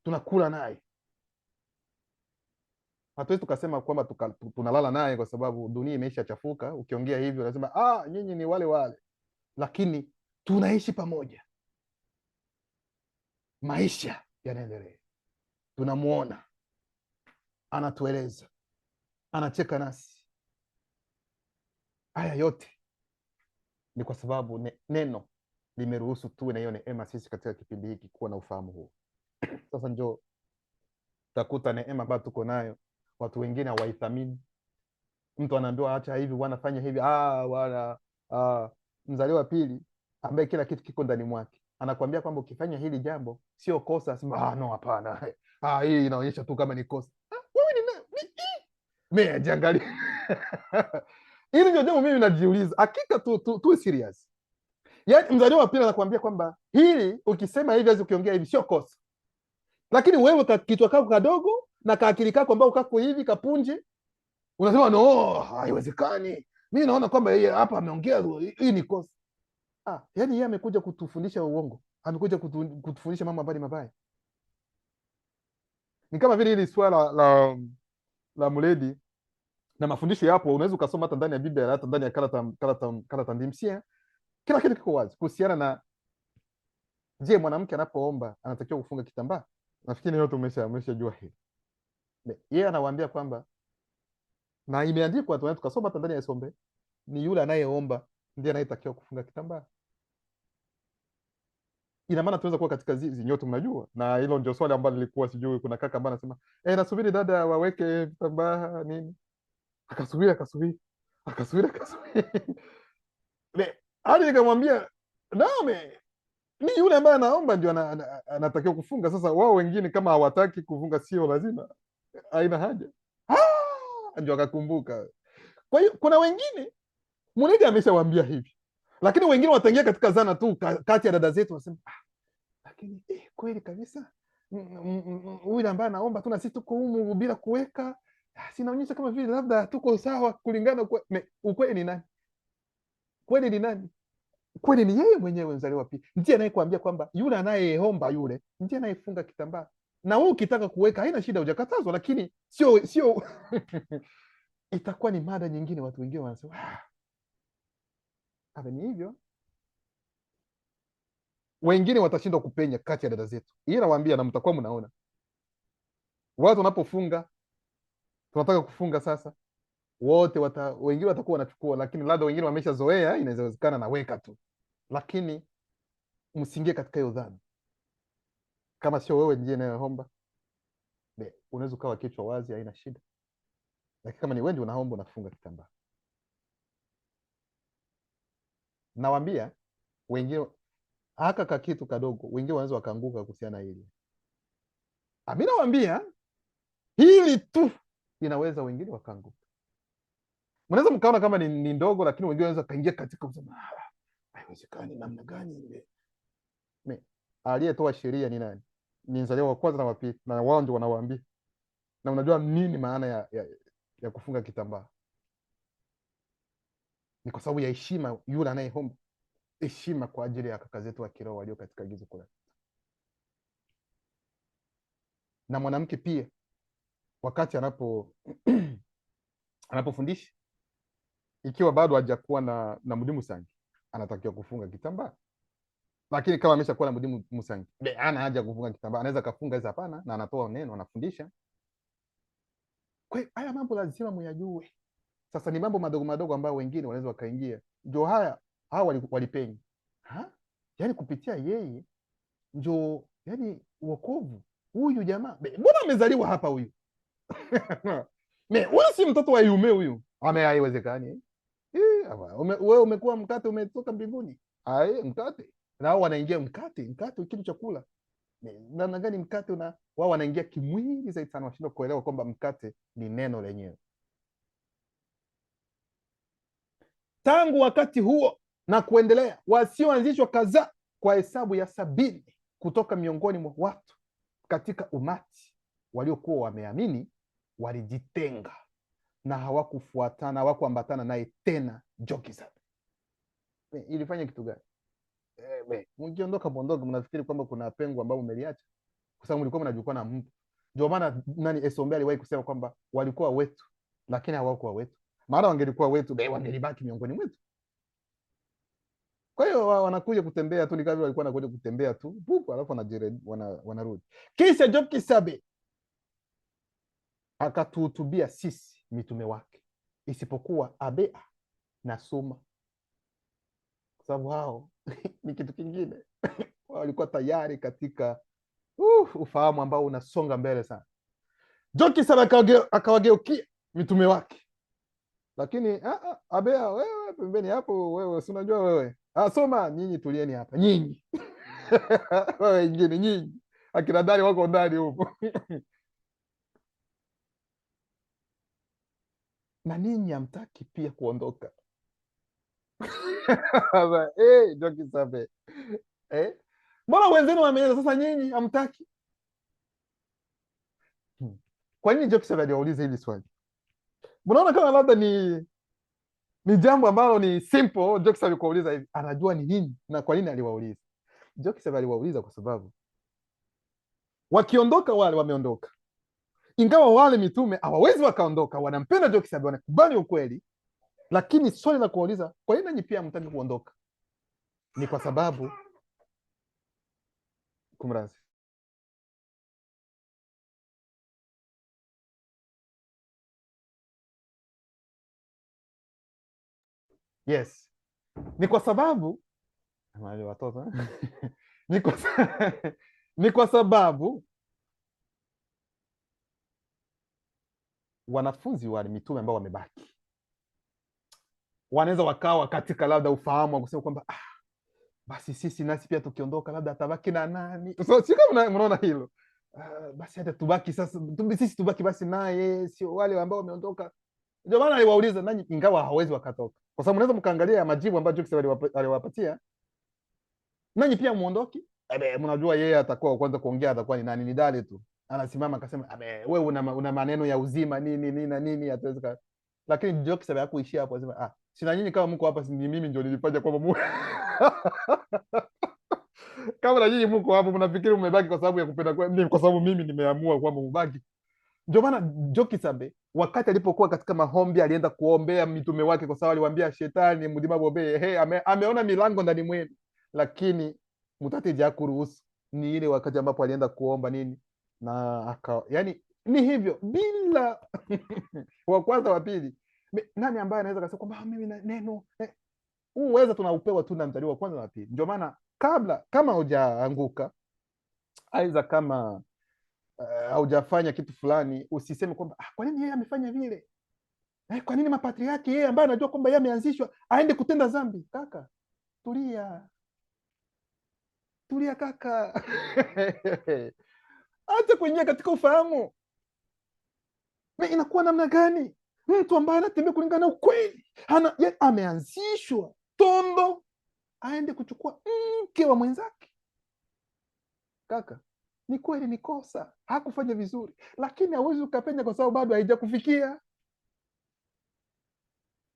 tunakula naye. Hatuwezi tukasema kwamba tunalala naye, kwa sababu dunia imeisha chafuka. Ukiongea hivyo unasema nyinyi ni wale wale, lakini tunaishi pamoja, maisha yanaendelea, tunamuona, anatueleza, anacheka nasi. Haya yote ni kwa sababu neno limeruhusu tuwe na hiyo neema sisi katika kipindi hiki kuwa na ufahamu huo. Sasa njoo takuta neema ambayo tuko nayo watu wengine hawaithamini. Mtu anaambiwa acha hivi, wanafanya hivi, wala mzaliwa pili ambaye kila kitu kiko ndani mwake anakuambia kwamba ukifanya hili jambo sio kosa. Sema no, hapana, hii inaonyesha tu kama ni kosa. Wewe mimi ajiangalia. Hili ndio jambo mimi najiuliza. Hakika tu serious. Yaani mzaliwa wa pili anakuambia kwamba hili ukisema hivi au ukiongea hivi sio kosa. Lakini wewe kichwa kako kadogo na kaakili kako ambao kako hivi kapunje, unasema no, haiwezekani. Mimi naona kwamba yeye hapa ameongea hii ni kosa. Yaani yeye amekuja kutufundisha uongo. Amekuja kutufundisha mambo mabaya. Ni kama vile hili swala la mledi na mafundisho yapo, unaweza ukasoma hata ndani ya Biblia, hata ndani ya karata ndimsia. Kila kitu kiko wazi kuhusiana na je, mwanamke anapoomba anatakiwa kufunga kitambaa? Nafikiri yote umeshajua hili. Yeye anawaambia kwamba, na imeandikwa, tunaweza tukasoma hata ndani ya Sombe, ni yule anayeomba ndiye anayetakiwa kufunga kitambaa. Ina maana tunaweza kuwa katika zizi, nyote mnajua, na hilo ndio swali ambalo lilikuwa sijui. Kuna kaka ambaye anasema nasubiri dada waweke vitambaa nini, akasubiri hadi nikamwambia name ni yule ambaye anaomba ndio anatakiwa kufunga. Sasa wao wengine kama hawataki kufunga, sio lazima, haina haja. Ndio akakumbuka. Kwa hiyo kuna wengine mwenyeji ameshawaambia hivi, lakini wengine wataingia katika zana tu kati ya dada zetu, wasema lakini kweli kabisa huyu ambaye anaomba tu na sisi tuko humu bila kuweka, sinaonyesha kama vile labda tuko sawa kulingana. Ukweli ni nani? Kweli ni nani? Kweli ni yeye mwenyewe mzaliwa pili, ndiye anayekuambia kwamba yule anayeomba yule ndiye anayefunga kitambaa. Na wewe ukitaka kuweka haina shida, hujakatazwa, lakini sio itakuwa ni mada nyingine. Watu wengine wanasema ni hivyo. Wengine watashindwa kupenya kati ya dada zetu, ila waambia, na mtakuwa mnaona watu wanapofunga, tunataka kufunga sasa, wote wengine watakuwa wanachukua, lakini labda wengine wameshazoea, inawezekana naweka tu, lakini msingie katika hiyo dhana. Kama sio wewe ndiye anayeomba, unaweza ukawa kichwa wazi, haina shida, lakini kama ni wewe ndio unaomba, unafunga kitambaa. Nawaambia wengine haka ka kitu kadogo, wengine wanaweza wakaanguka kuhusiana na hili. Mimi nawaambia hili tu inaweza wengine wakaanguka. Mnaweza mkaona kama ni ndogo, lakini wengine wanaweza kaingia katika kusema haiwezekani, namna gani ile. Aliyetoa sheria ni nani? Ni mzaliwa wa kwanza na wa pili, na wao ndio wanawaambia. Na unajua nini maana ya kufunga kitambaa? Ni kwa sababu ya heshima yule anayeomba, heshima kwa ajili ya kaka zetu wa kiroho walio katika gizo kula. Na mwanamke pia wakati anapofundisha, ikiwa bado hajakuwa na mudimu sangi, anatakiwa kufunga kitambaa. Lakini kama ameshakuwa na mudimu musangi, ana haja kufunga kitambaa, anaweza kafunga hizo, hapana, na anatoa neno, anafundisha. Kwa hiyo haya mambo lazima muyajue. Sasa ni mambo madogo madogo ambayo wengine wanaweza wakaingia, ndio hawa walipenya. Yaani kupitia yeye ndio yani wokovu. Huyu jamaa mbona amezaliwa hapa huyu? Huyu si mtoto wa Yume huyu. Haiwezekani. Wewe umekuwa mkate, umetoka mbinguni. Mkate. Na wao wanaingia mkate kitu cha kula. Namna gani mkate wao wanaingia kimwili zaidi sana, washindwa kuelewa kwamba mkate ni neno lenyewe. Tangu wakati huo na kuendelea, wasioanzishwa kadhaa kwa hesabu ya 70 kutoka miongoni mwa watu katika umati waliokuwa wameamini walijitenga na hawakuambatana naye tena. Jokisabe ilifanya kitu gani? Mkiondoka bondogo, mnafikiri kwamba kuna pengo ambao umeliacha kwa sababu mlikuwa mnajukua na mtu. Ndio maana Esombe aliwahi kusema kwamba walikuwa wetu lakini hawakuwa wetu. Maana wangelikuwa wetu, wangelibaki miongoni mwetu. Kwa hiyo wanakuja kutembea tu, ni kama walikuwa wanakuja kutembea tu pupu, alafu wanarudi. Kisha Jokisabe akatuhutubia sisi mitume wake, isipokuwa Abea na Suma, kwa sababu hao ni kitu kingine. Walikuwa tayari katika ufahamu ambao unasonga mbele sana. Jokisaba akawageukia mitume wake, lakini Abea, wewe pembeni hapo, wewe si unajua wewe. Soma, nyinyi tulieni hapa nyinyi. Wewe wengine nyinyi akina Dani wako ndani huko. Na ninyi hamtaki pia kuondoka. Jokisaba, mbona wenzenu wameenda, sasa nyinyi hamtaki? Kwa nini Jokisaba aliwauliza hili swali? Mnaona kama labda ni jambo ambalo ni simple. Jokisaba alikuwauliza hivi, anajua ni nini na kwa nini aliwauliza. Jokisaba aliwauliza kwa sababu wakiondoka wale wameondoka, ingawa wale mitume hawawezi wakaondoka, wanampenda Jokisaba, wanakubali ukweli, lakini swali la kuwauliza, kwa nini nanyi pia hamtaki kuondoka? Ni kwa sababu kumrazi, yes, ni kwa sababu watoto ni kwa sababu wanafunzi wale mitume ambao wamebaki wanaweza wakawa katika labda ufahamu wa kusema kwamba basi sisi nasi pia tukiondoka labda atabaki na nani? So, si kama mnaona hilo, basi hata tubaki sasa, sisi tubaki basi naye, sio wale ambao wameondoka. Ndio maana aliwauliza nanyi, ingawa hawezi wakatoka, kwa sababu mnaweza mkaangalia majibu ambayo Jokisaba aliwapatia, nanyi pia muondoki. Mnajua yeye atakuwa kwanza kuongea atakuwa ni nani? Ni Dali tu anasimama akasema, wewe una maneno ya uzima nini na nini, ataweza. Lakini Jokisaba hakuishia hapo, asema sina nyinyi kama mko hapa, ni mimi ndio nilifanya kwamba kama na nyinyi mko hapo mnafikiri mmebaki kwa sababu ya kupenda kwa sababu mimi nimeamua kwamba mbaki. Ndio maana Jokisaba wakati alipokuwa katika maombi alienda kuombea mitume wake, kwa sababu aliwaambia shetani mdima bobe, ameona milango ndani mwenu, lakini mtatija hakuruhusu. Ni ile wakati ambapo alienda kuomba nini na yani ni hivyo bila wa kwanza wa pili. Nani ambaye anaweza kusema kwamba mimi na neno huu uweza tunaupewa tu na mzaliwa wa kwanza na wa pili? Ndio maana kama hujaanguka aidha kama haujafanya kitu fulani, usiseme kwamba kwa nini yeye amefanya vile, kwa nini mapatriaki yeye ambaye anajua kwamba yeye ameanzishwa aende kutenda dhambi? Kaka, tulia kaka. Acha kuingia katika ufahamu. Inakuwa namna gani mtu ambaye anatembea kulingana na ukweli ameanzishwa tondo aende kuchukua mke wa mwenzake? Kaka, ni kweli ni kosa, hakufanya vizuri, lakini hauwezi ukapenya kwa sababu bado haijakufikia.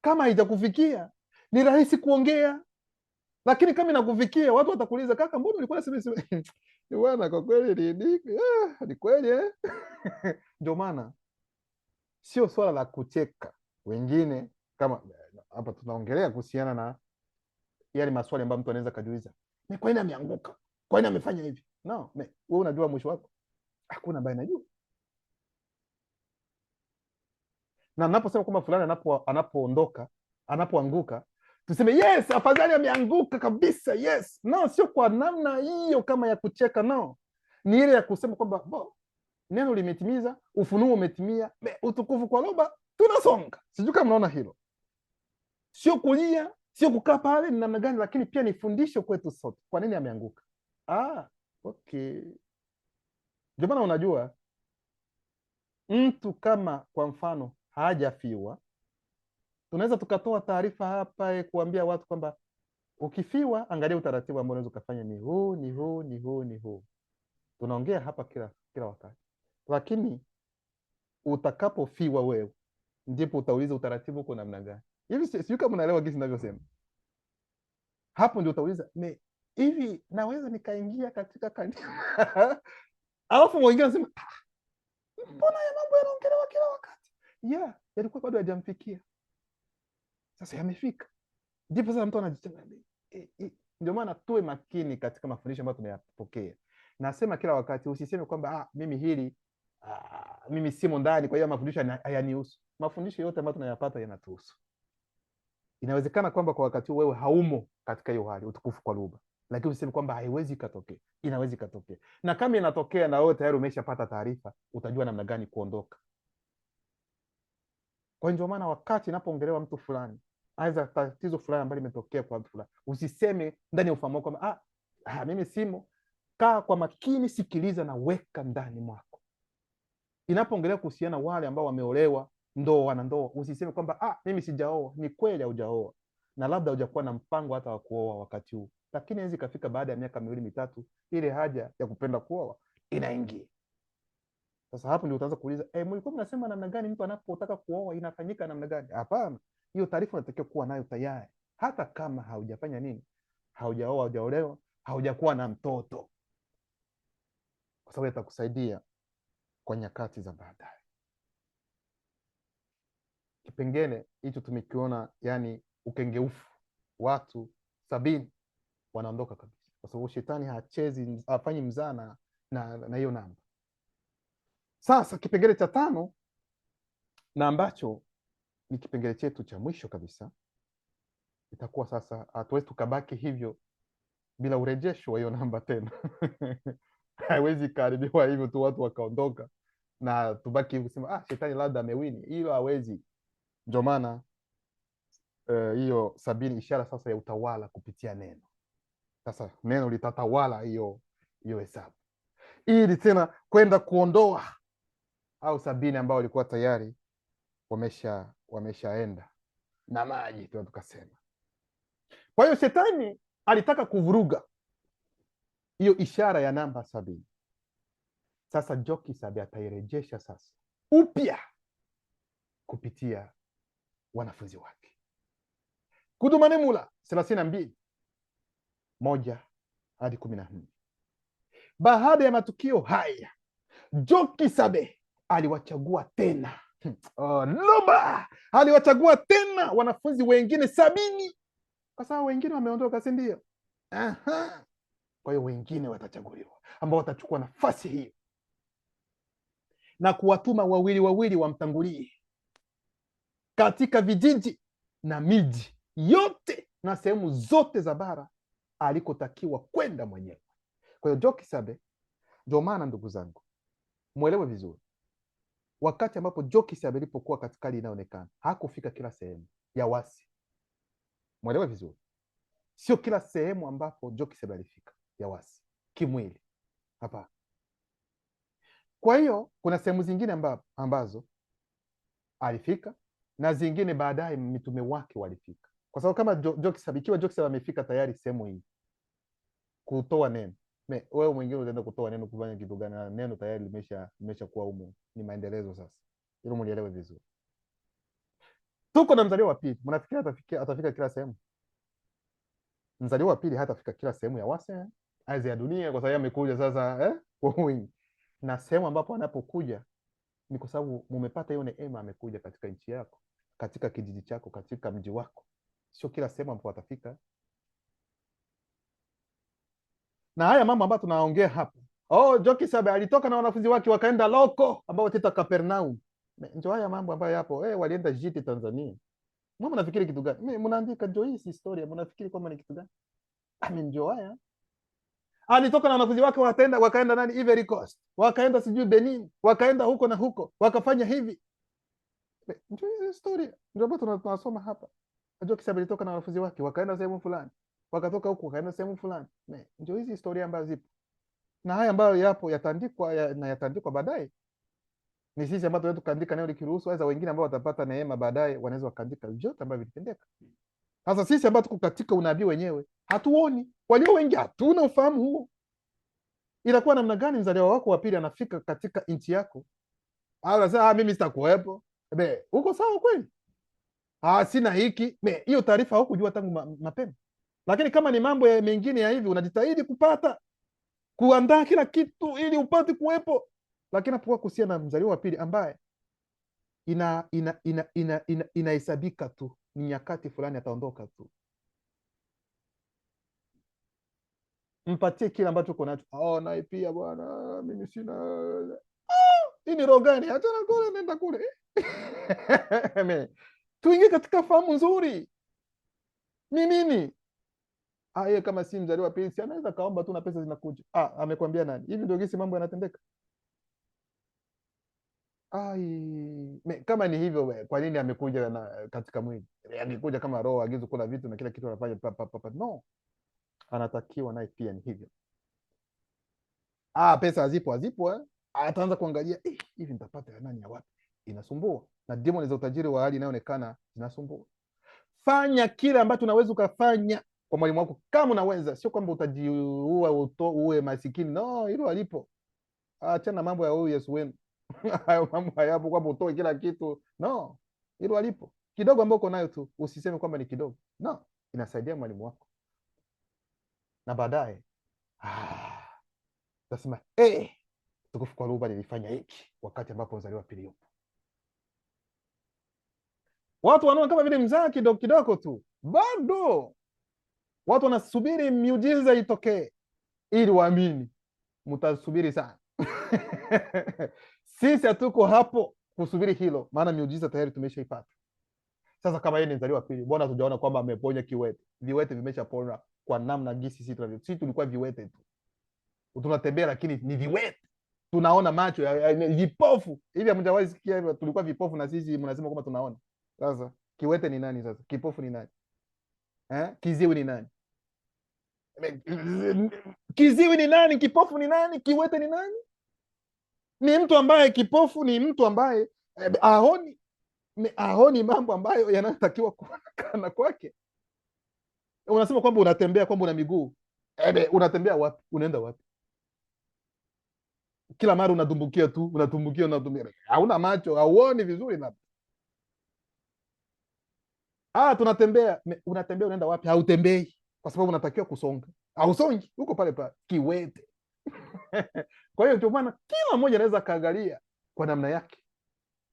Kama haijakufikia ni rahisi kuongea, lakini kama inakufikia watu watakuuliza, kaka, mbona ulikuwa unasema bwana? Kwa kweli ni kweli ndio maana sio swala la kucheka wengine. Kama hapa tunaongelea kuhusiana na yale maswali ambayo mtu anaweza kujiuliza, kwa nini ameanguka, kwa nini amefanya hivi? No, wewe unajua mwisho wako? Hakuna ambaye anajua. Na naposema kwamba fulani anapoondoka, anapoanguka, tuseme yes, afadhali ameanguka kabisa, yes. No, sio kwa namna hiyo kama ya kucheka, no. Ni ile ya kusema kwamba neno limetimiza, ufunuo umetimia, utukufu kwa Roba, tunasonga. Sijui kama mnaona hilo. Sio kulia, sio kukaa pale ni namna gani, lakini pia ni fundisho kwetu sote. Kwa nini ameanguka? Okay. Ndio maana unajua mtu kama kwa mfano hajafiwa, tunaweza tukatoa taarifa hapa kuambia watu kwamba ukifiwa, angalia utaratibu ambao unaweza ukafanya ni huu ni huu ni huu ni huu. Tunaongea hapa kila wakati, lakini utakapofiwa wewe ndipo utauliza utaratibu uko namna gani. Hivi sio kama unaelewa jinsi ninavyosema. Hapo ndio utauliza hivi, naweza nikaingia katika kanisa? Alafu mwingine anasema mbona ya mambo yanaongelewa kila wakati? Yalikuwa bado hajamfikia, sasa yamefika, ndipo sasa mtu anajichanganya. Ndio maana tuwe makini katika mafundisho ambayo tumeyapokea. Nasema kila wakati, usiseme kwamba mimi hili mimi simo ndani, kwa hiyo mafundisho hayanihusu. mafundisho yote ambayo tunayapata yanatuhusu. Inawezekana kwamba kwa wakati wewe haumo katika hiyo hali, utukufu kwa lugha, lakini useme kwamba haiwezi ikatokea. Inaweza ikatokea, na kama inatokea na wewe tayari umeshapata taarifa, utajua namna gani kuondoka. Kwa hiyo ndio maana wakati inapoongelewa mtu fulani, aidha tatizo fulani ambalo limetokea kwa mtu fulani, usiseme ndani ya ufahamu wako kwamba mimi simo. Kaa kwa makini, sikiliza na weka ndani mwako. Inapoongelea kuhusiana wale ambao wameolewa, ndoa na ndoa, usiseme kwamba mimi sijaoa. Ni kweli haujaoa, na labda hujakuwa na mpango hata wa kuoa wakati huu, lakini hizi ikafika baada ya miaka 2 3, ile haja ya kupenda kuoa inaingia. Sasa hapo ndio utaanza kuuliza, mlikuwa mnasema namna gani mtu anapotaka kuoa inafanyika namna gani? Hapana, hiyo taarifa unatakiwa kuwa nayo tayari, hata kama haujafanya nini, haujaoa, haujaolewa, haujakuwa na mtoto, kwa sababu itakusaidia kwa nyakati za baadaye. Kipengele hicho tumekiona, yani ukengeufu, watu 70 wanaondoka kabisa, kwa sababu shetani hachezi, hafanyi mzana na hiyo namba. Sasa kipengele cha 5 na ambacho ni kipengele chetu cha mwisho kabisa, itakuwa sasa hatuwezi tukabaki hivyo bila urejesho wa hiyo namba tena. Haiwezi karibiwa hivyo tu watu wakaondoka na tubaki kusema shetani labda amewini. Hilo hawezi. Ndio maana hiyo 70 ishara sasa ya utawala kupitia neno. Sasa neno litatawala hiyo hesabu, ili tena kwenda kuondoa au 70 ambao walikuwa tayari wameshaenda na maji tu tukasema. Kwa hiyo shetani alitaka kuvuruga hiyo ishara ya namba 70. Sasa Jokisabe atairejesha sasa upya kupitia wanafunzi wake. Kudumanemula 32:1-14. Baada ya matukio haya, Jokisabe aliwachagua tena Loba aliwachagua tena wanafunzi wengine 70, kwa sababu wengine wameondoka, si ndio? Kwa hiyo wengine watachaguliwa ambao watachukua nafasi hiyo, na kuwatuma wawili wamtangulie katika vijiji na miji yote na sehemu zote za bara alikotakiwa kwenda mwenyewe. Kwa hiyo Jokisabe, ndio maana ndugu zangu mwelewe vizuri, wakati ambapo Jokisabe alipokuwa katika hali inayoonekana, hakufika kila sehemu ya wasi. Mwelewe vizuri, sio kila sehemu ambapo Jokisabe alifika ya wasi kimwili, hapa. Kwa hiyo kuna sehemu zingine ambazo alifika na zingine baadaye mitume wake walifika, kwa sababu kama Jokisabe, ikiwa Jokisabe amefika tayari sehemu hii kutoa neno, wewe mwingine utaenda kutoa neno kufanya kitu gani? Neno tayari limesha kuwa humo, ni maendelezo sasa. Hilo mlielewe vizuri. Tuko na mzaliwa wa pili, mnafikiri atafika kila sehemu? Mzaliwa wa pili hatafika kila sehemu ya wase aiza ya dunia, kwa sababu amekuja sasa kwa wingi, na sehemu ambapo anapokuja ni kwa sababu mumepata hiyo neema. Amekuja katika nchi yako, katika kijiji chako, katika mji wako, sio kila sehemu ambapo atafika. Na haya mambo ambayo tunaongea hapa, Jokisabe alitoka na wanafunzi wake wakaenda loko ambao wataita Kapernaum. Ndio haya mambo ambayo yapo. Walienda jiti Tanzania. Mbona mnafikiri kitu gani? Mnaandika Joyce historia, mnafikiri kwamba ni kitu gani? Ndio haya. Alitoka na wanafunzi wake wakaenda nani, Ivory Coast, wakaenda sijui Benin, wakaenda huko na huko, wakafanya hivi. Ndio hizo historia ndio ambazo tunasoma hapa. Jokisabe alitoka na wanafunzi wake wakaenda sehemu fulani, wakatoka huko wakaenda sehemu fulani. Ndio hizi historia ambazo zipo, na haya ambayo yapo yataandikwa baadaye. Ni sisi ambao tunaweza kuandika neno likiruhusu, aidha wengine ambao watapata neema baadaye wanaweza wakaandika vyote ambavyo vilitendeka. Sasa sisi ambao tuko katika unabii wenyewe hatuoni, walio wengi hatuna ufahamu huo. Inakuwa namna gani mzaliwa wako wa pili anafika katika nchi yako, sasa mimi sitakuwepo? Uko sawa kweli? Sina hiki. Hiyo taarifa hukujua tangu mapema. Lakini kama ni mambo mengine ya hivi, unajitahidi kupata kuandaa kila kitu ili upate kuwepo. Lakini napokuwa kuhusiana na mzaliwa wa pili ambaye inahesabika tu ni nyakati fulani ataondoka tu, mpatie kile ambacho uko nacho. Naye pia bwana, mimi sina. hii ni roho gani? Achana kule, nenda kule. Tuingie katika fahamu nzuri. Ni nini? Yeye kama si mzaliwa pili, si anaweza kaomba tu na pesa zinakuja. Amekwambia nani? Hivi ndio gisi mambo yanatendeka. Kama ni hivyo kwa nini amekuja katika mwili? Angekuja kama roho, agizo kula vitu na kila kitu anafanya no. Anatakiwa naye pia ni hivyo. Pesa hazipo ataanza kuangalia hivi nitapata nani ya wapi? Inasumbua. Na demoni za utajiri wa hali inayoonekana zinasumbua. Fanya kile ambacho unaweza ukafanya kwa mwalimu wako kama unaweza, sio kwamba utajiua uwe masikini. No, hilo halipo. Achana mambo ya huyu Yesu wenu. Hayo mambo hayapo kwamba utoe kila kitu. No, hilo halipo. Kidogo ambao uko nayo tu usiseme kwamba ni kidogo. No, inasaidia mwalimu wako. Na baadaye utasema tukufu kwa Ruba nilifanya hiki wakati ambapo mzaliwa pili yupo. Watu wanaona kama vile mzaa kidogo kidogo tu. Bado watu wanasubiri miujiza itokee ili waamini. Mtasubiri sana. Sisi hatuko hapo kusubiri hilo, maana miujiza tayari tumeshaipata. Sasa kama yeye ni mzaliwa pili, mbona tujaona kwamba ameponya kiwete? Viwete vimeshapona kwa namna gisi sisi tulikuwa viwete tu. Tunatembea lakini ni viwete. Tunaona macho vipofu. Hivi hamjawahi sikia hivyo? Tulikuwa vipofu na sisi mnasema kwamba tunaona. Sasa kiwete ni nani sasa? Kipofu ni nani? Kiziwi ni nani? Kiziwi ni nani? Kipofu ni nani? Kiwete ni nani? Ni mtu ambaye kipofu ni mtu ambaye aoni mambo ambayo yanayotakiwa kuonekana kwake. Unasema kwamba unatembea, kwamba una miguu. Unatembea wapi? Unaenda wapi? Kila mara unadumbukia tu, unatumbukia. Hauna macho, hauoni vizuri labda. Tunatembea. Unatembea, unaenda wapi? Hautembei kwa sababu unatakiwa kusonga. Hausongi, uko pale pale kiwete. Kwa hiyo ndio maana kila mmoja anaweza kaangalia kwa namna yake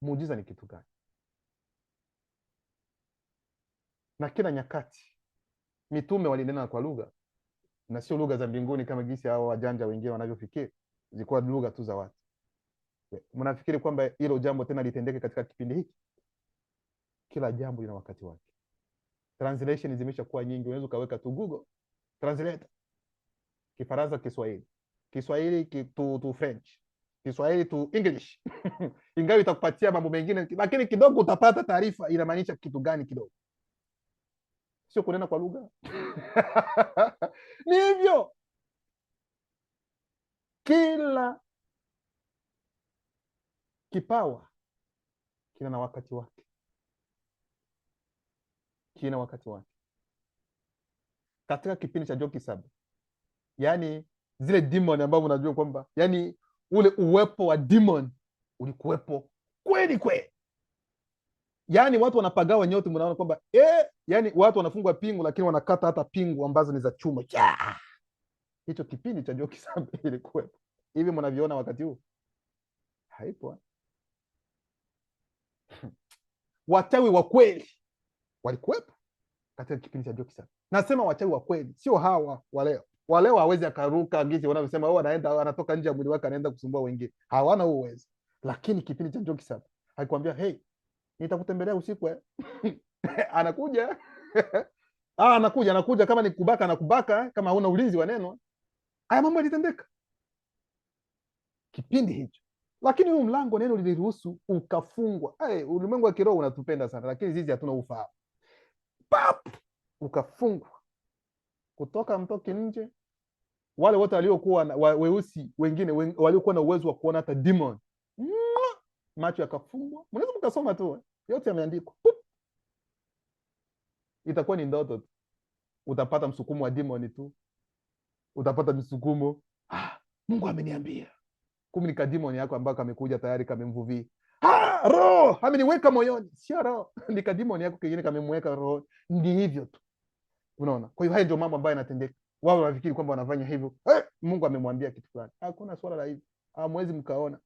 muujiza ni kitu gani. Na kila nyakati mitume walinena kwa lugha, na sio lugha za mbinguni kama jinsi hao wajanja wengine wanavyofikiri. Zilikuwa lugha tu za watu. Mnafikiri kwamba hilo jambo tena litendeke katika kipindi hiki? Kila jambo lina wakati wake. Translation zimeshakuwa nyingi, unaweza ukaweka tu Google Translate, Kifaransa Kiswahili, Kiswahili to French, Kiswahili to English. Ingawa itakupatia mambo mengine, lakini kidogo utapata taarifa inamaanisha kitu gani kidogo. Sio kunena kwa lugha. Ni hivyo. Kila kipawa kina na wakati wake. Kina wakati wake. Katika kipindi cha Jokisab, yani zile demon ambao unajua kwamba yani ule uwepo wa demon ulikuwepo kweli kweli. Yani watu wanapagawa nyote, mnaona kwamba yani watu wanafungwa pingu lakini wanakata hata pingu ambazo ni za chuma. Hicho kipindi cha Jokisab ilikuwepo. Hivi mnaviona wakati huu? Haipo. Wachawi wa kweli walikuwepo katika kipindi cha Jokisab. Nasema wachawi wa kweli, sio hawa waleo. Waleo hawezi akaruka gizi wanavyosema anaenda anatoka nje ya mwili wake anaenda kusumbua wengine. Hawana huo uwezo. Lakini kipindi cha Jokisab haikwambia nitakutembelea usiku anakuja. Anakuja kama ni kubaka anakubaka, kama huna ulinzi wa neno. Haya mambo yalitendeka kipindi hicho. Lakini huu mlango neno liliruhusu ukafungwa. Ulimwengu wa kiroho unatupenda sana, lakini sisi hatuna ufahamu. Ukafungwa. Kutoka mtoki nje. Wale wote waliokuwa weusi wengine waliokuwa na uwezo wa kuona hata demon, macho yakafungwa. Mnaweza mkasoma tu, yote yameandikwa. Itakuwa ni ndoto tu. Utapata msukumo wa demon tu. Utapata msukumo, Mungu ameniambia. Kumbe ni kademoni yako ambao kamekuja tayari kamemvuvia. Roho ameniweka moyoni. Sio roho, ni kademoni yako kingine kamemweka roho. Ndi hivyo tu. Unaona? Kwa hiyo haya ndio mambo ambayo yanatendeka. Wao wanafikiri kwamba wanafanya hivyo. Mungu amemwambia kitu fulani. Hakuna swala la hivyo. Hamwezi mkaona.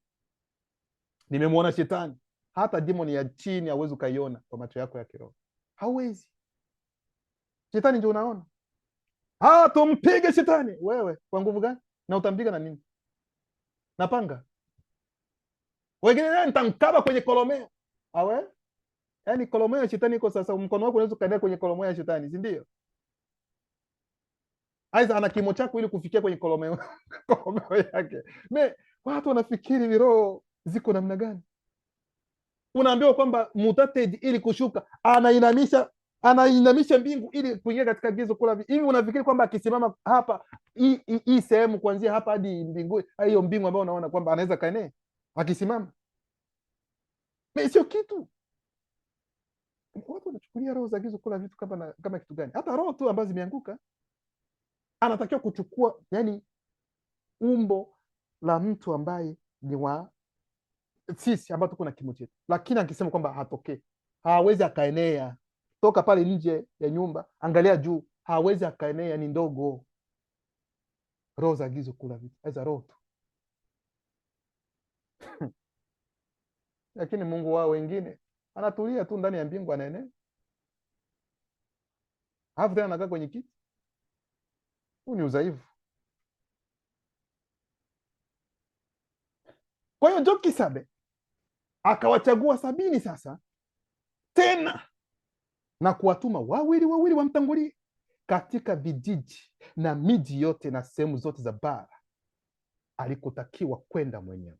Nimemwona shetani. Hata demoni ya chini hauwezi ukaiona kwa macho yako ya kiroho. Hauwezi. Shetani ndio unaona. Tumpige shetani. Wewe kwa nguvu gani? Na utampiga na nini? Na panga. wengine nitamkaba kwenye kolomeo. Awe, yaani kolomeo ya shetani iko sasa, mkono wako unaweza ukaenda kwenye kolomeo ya shetani, si ndio? Aidha ana kimo chako ili kufikia kwenye kolomeo kolomeo yake. Watu wanafikiri viroho ziko namna gani? Unaambiwa kwamba mutate ili kushuka anainamisha mbingu ili kuingia katika gizo kula hivi. Unafikiri kwamba akisimama hapa hii sehemu kuanzia hapa hadi mbingu, hiyo mbingu ambayo unaona kwamba anaweza kaenee akisimama? Sio kitu. Watu wanachukulia roho za gizo kula vitu kama kitu gani? Hata roho tu ambazo zimeanguka anatakiwa kuchukua, yani umbo la mtu ambaye ni wa sisi ambao tuko na kimo chetu, lakini akisema kwamba hatokee, hawezi akaenea. Toka pale nje ya nyumba, angalia juu, hawezi akaenea, ni ndogo. Roho za gizo kula vitu aiza roho tu lakini Mungu wao wengine anatulia tu ndani ya mbingu, anaenea, alafu tena anakaa kwenye kiti. Huu ni udhaifu. Kwa hiyo Jokisabe akawachagua 70 sasa tena na kuwatuma wawili wamtangulie katika vijiji na miji yote na sehemu zote za bara alikotakiwa kwenda mwenyewe.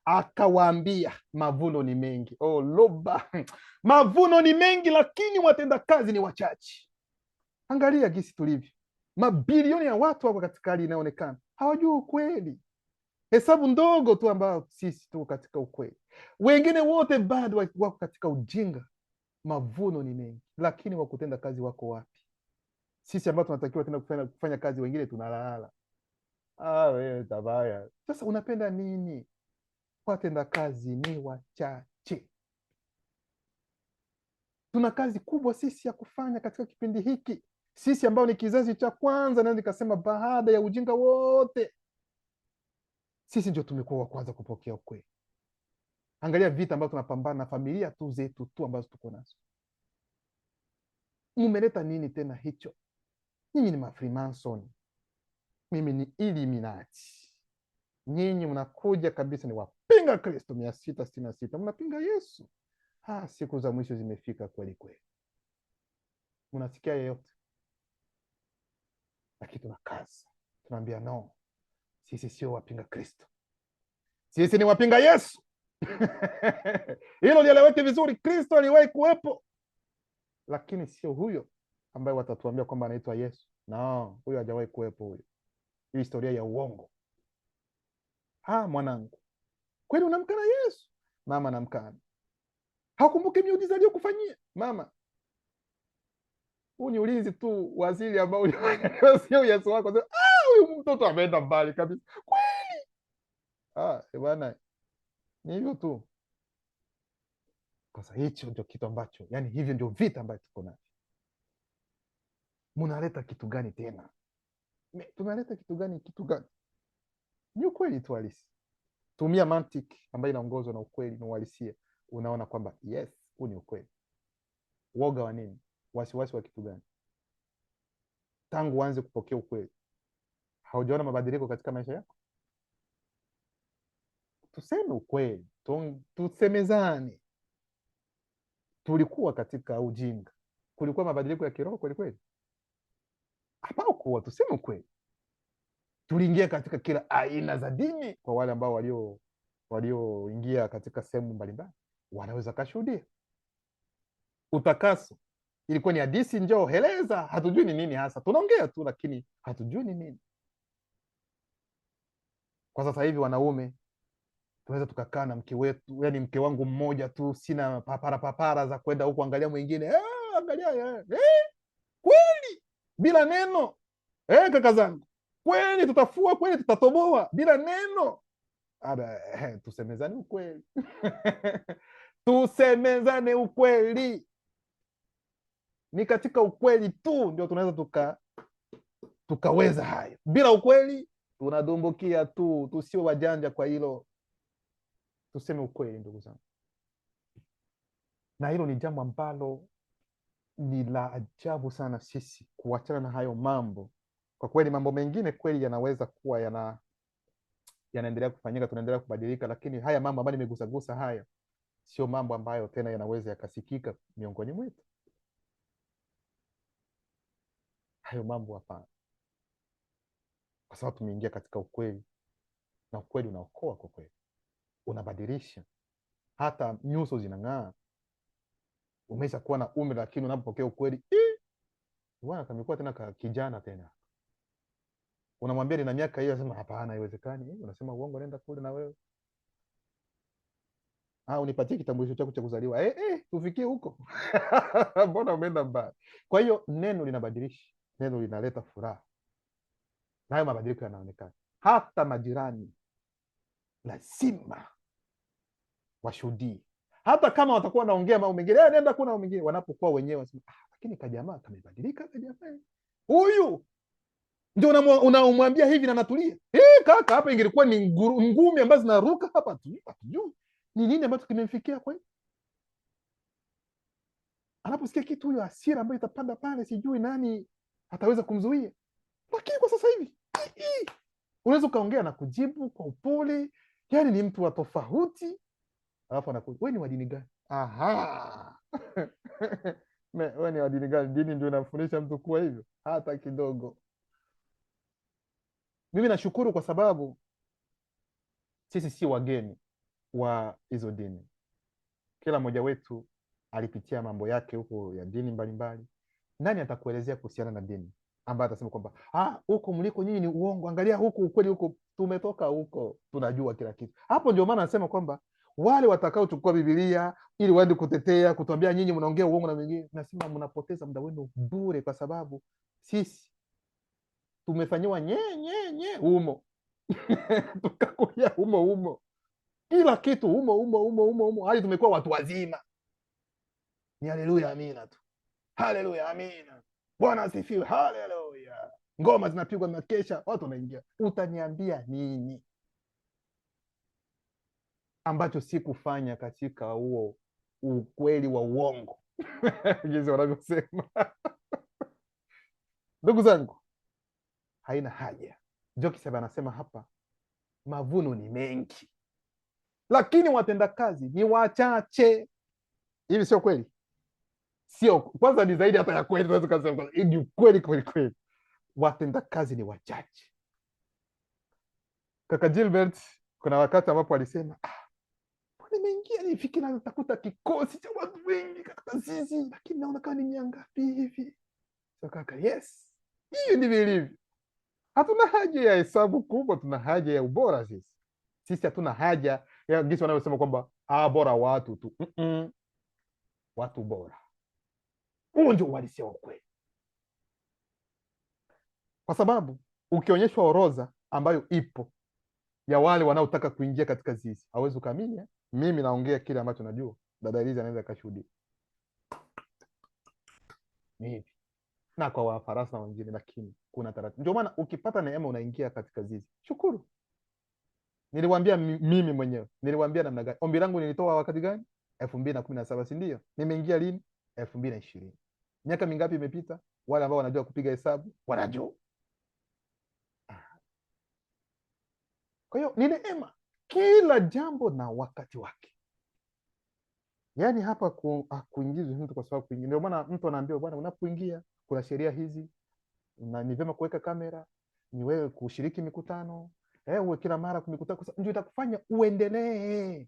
Akawaambia, mavuno ni mengi. Oh, loba mavuno ni mengi, lakini watenda kazi ni wachache. Angalia gisi tulivyo, mabilioni ya watu wako katika hali inayoonekana hawajui ukweli. Hesabu ndogo tu ambayo sisi tuko katika ukweli, wengine wote bado wako katika ujinga. Mavuno ni mengi, lakini wakutenda kazi wako wapi? Sisi ambao tunatakiwa tena kufanya kazi, wengine tunalala. Wewe tabaya. Sasa unapenda nini? Watenda kazi ni wachache. Tuna kazi kubwa sisi ya kufanya katika kipindi hiki, sisi ambao ni kizazi cha kwanza, na nikasema baada ya ujinga wote, sisi ndio tumekuwa wa kwanza kupokea ukweli. Angalia vita ambayo tunapambana na familia tu zetu tu ambazo tuko nazo. Mumeleta nini tena hicho? Nyinyi ni mafrimason, mimi ni Illuminati. Nyinyi mnakuja kabisa ni wapinga Kristo 666, mnapinga Yesu. Siku za mwisho zimefika kweli kweli. Mnasikia yeyote? Lakini tuna kazi, tunaambia no, sisi sio wapinga Kristo, sisi ni wapinga Yesu. Hilo lieleweke vizuri. Kristo aliwahi kuwepo, lakini sio huyo ambaye watatuambia kwamba anaitwa Yesu. No, huyo hajawahi kuwepo. Huyo hii historia ya uongo. Mwanangu, kweli unamkana Yesu? Mama namkana. Hakumbuki miujiza aliyokufanyia mama? Huu ni ulinzi tu wa asili ambao sio Yesu wako. Huyu mtoto ameenda mbali kabisa kweli. Bwana, ni hivyo tu. Sasa hicho ndio kitu ambacho, yani hivyo ndio vita ambayo tuko navyo. Munaleta kitu gani tena? Tunaleta kitu gani? Kitu gani? Ni ukweli tu halisi. Tumia mantiki ambayo inaongozwa na ukweli na uhalisia, unaona kwamba yes, huu ni ukweli. Woga wa nini? Wasiwasi wa kitu gani? Tangu uanze kupokea ukweli, haujaona mabadiliko katika maisha yako? Tuseme ukweli, tusemezane. Tulikuwa katika ujinga, kulikuwa mabadiliko ya kiroho kweli kweli? Hapakuwa. Tuseme ukweli. Tuliingia katika kila aina za dini. Kwa wale ambao walioingia katika sehemu mbalimbali wanaweza kashuhudia. Utakaso ilikuwa ni hadithi, njoo heleza, hatujui ni nini hasa, tunaongea tu lakini hatujui ni nini. Kwa sasa hivi wanaume tunaweza tukakaa na mke wetu, yani mke wangu mmoja tu, sina papara za kwenda huku angalia mwingine, angalia kweli, bila neno. Kaka zangu, kweli tutafua, kweli tutatoboa, bila neno. Tusemezane ukweli. Tusemezane ukweli. Ni katika ukweli tu ndio tunaweza tukaweza hayo. Bila ukweli tunadumbukia tu. Tusio wajanja kwa hilo. Tuseme ukweli ndugu zangu, na hilo ni jambo ambalo ni la ajabu sana, sisi kuachana na hayo mambo. Kwa kweli mambo mengine kweli yanaweza kuwa yanaendelea kufanyika, tunaendelea kubadilika, lakini haya mambo ambayo nimegusagusa haya sio mambo ambayo tena yanaweza yakasikika miongoni mwetu. Hayo mambo hapana, kwa sababu tumeingia katika ukweli, na ukweli unaokoa. Kwa kweli unabadilisha, hata nyuso zinang'aa. Umesha kuwa na umri, lakini unapopokea ukweli bwana, kamekuwa tena kijana tena. Unamwambia nina miaka hiyo, anasema hapana, haiwezekani. Unasema uongo, nenda kule na wewe, unipatie kitambulisho chako cha kuzaliwa. Tufikie huko. Mbona umeenda mbali? Kwa hiyo neno linabadilisha, neno linaleta furaha, nayo mabadiliko yanaonekana. Hata majirani lazima washuhudie, hata kama watakuwa wanaongea mambo mengine, nenda kuna mwingine, wanapokuwa wenyewe wasema lakini kajamaa kamebadilika, kajamaa huyu ndio unamwambia hivi na natulia. Kaka, hapa ingilikuwa ni ngumi ambazo zinaruka hapa, hatujui ni nini ambacho kimemfikia kweli. Anaposikia kitu, huyo hasira ambayo itapanda pale, sijui nani ataweza kumzuia. Lakini kwa sasa hivi unaweza ukaongea na kujibu kwa upole, yani ni mtu wa tofauti. Alafu anakuja, wewe ni wa dini gani? Wewe ni wa dini gani? Dini ndio inamfundisha mtu kuwa hivyo? Hata kidogo. Mimi nashukuru kwa sababu sisi si wageni wa hizo dini. Kila mmoja wetu alipitia mambo yake huko ya dini mbalimbali. Nani atakuelezea kuhusiana na dini ambaye atasema kwamba huko mliko nyinyi ni uongo, angalia huko ukweli, huko tumetoka huko, tunajua kila kitu. Hapo ndio maana anasema kwamba wale watakaochukua Biblia ili waende kutetea, kutuambia nyinyi mnaongea uongo na wengine, nasema mnapoteza muda wenu bure, kwa sababu sisi tumefanyiwa nye humo. Tukakuja humo kila kitu humo hadi tumekuwa watu wazima. Ni haleluya amina tu, haleluya amina, Bwana asifiwe, haleluya. Ngoma zinapigwa, makesha, watu wanaingia. Utaniambia nini ambacho sikufanya katika huo ukweli wa uongo? Jinsi wanavyosema. Ndugu zangu, haina haja. Jokisebe anasema hapa, mavuno ni mengi lakini watendakazi ni wachache. Hivi sio kweli? Sio, kwanza ni zaidi hata ya kweli. Tunaweza kusema ni kweli kweli, watendakazi ni wachache. Kaka Gilbert kuna wakati ambapo alisema nimeingia nifikiri natakuta kikosi cha watu wengi katika zizi, lakini naona kama ni mia ngapi hivi. So kaka, yes, hiyo ndivyo ilivyo. Hatuna haja ya hesabu kubwa, tuna haja ya ubora. Sisi hatuna haja ya jinsi wanavyosema kwamba bora watu tu. Watu bora, huo ndio uhalisia wa kweli, kwa sababu ukionyeshwa orodha ambayo ipo ya wale wanaotaka kuingia katika zizi, hawezi ukaamini. Mimi naongea kile ambacho najua, dada Eliza anaweza kashuhudia hivi na kwa wafarasa na wengine, lakini kuna taratibu. Ndio maana ukipata neema unaingia katika zizi, shukuru. Niliwaambia mimi mwenyewe, niliwaambia namna gani ombi langu nilitoa wakati gani? 2017, si ndio? Nimeingia lini? 2020. Miaka mingapi imepita? Wale ambao wanajua kupiga hesabu wanajua. Kwa hiyo ni neema, kila jambo na wakati wake. Yaani hapa kuingizwa mtu kwa sababu kuingia. Ndio maana mtu anaambiwa bwana, unapoingia kuna sheria hizi, na ni vyema kuweka kamera, ni wewe kushiriki mikutano, uwe kila mara kumikutano, ndio itakufanya uendelee.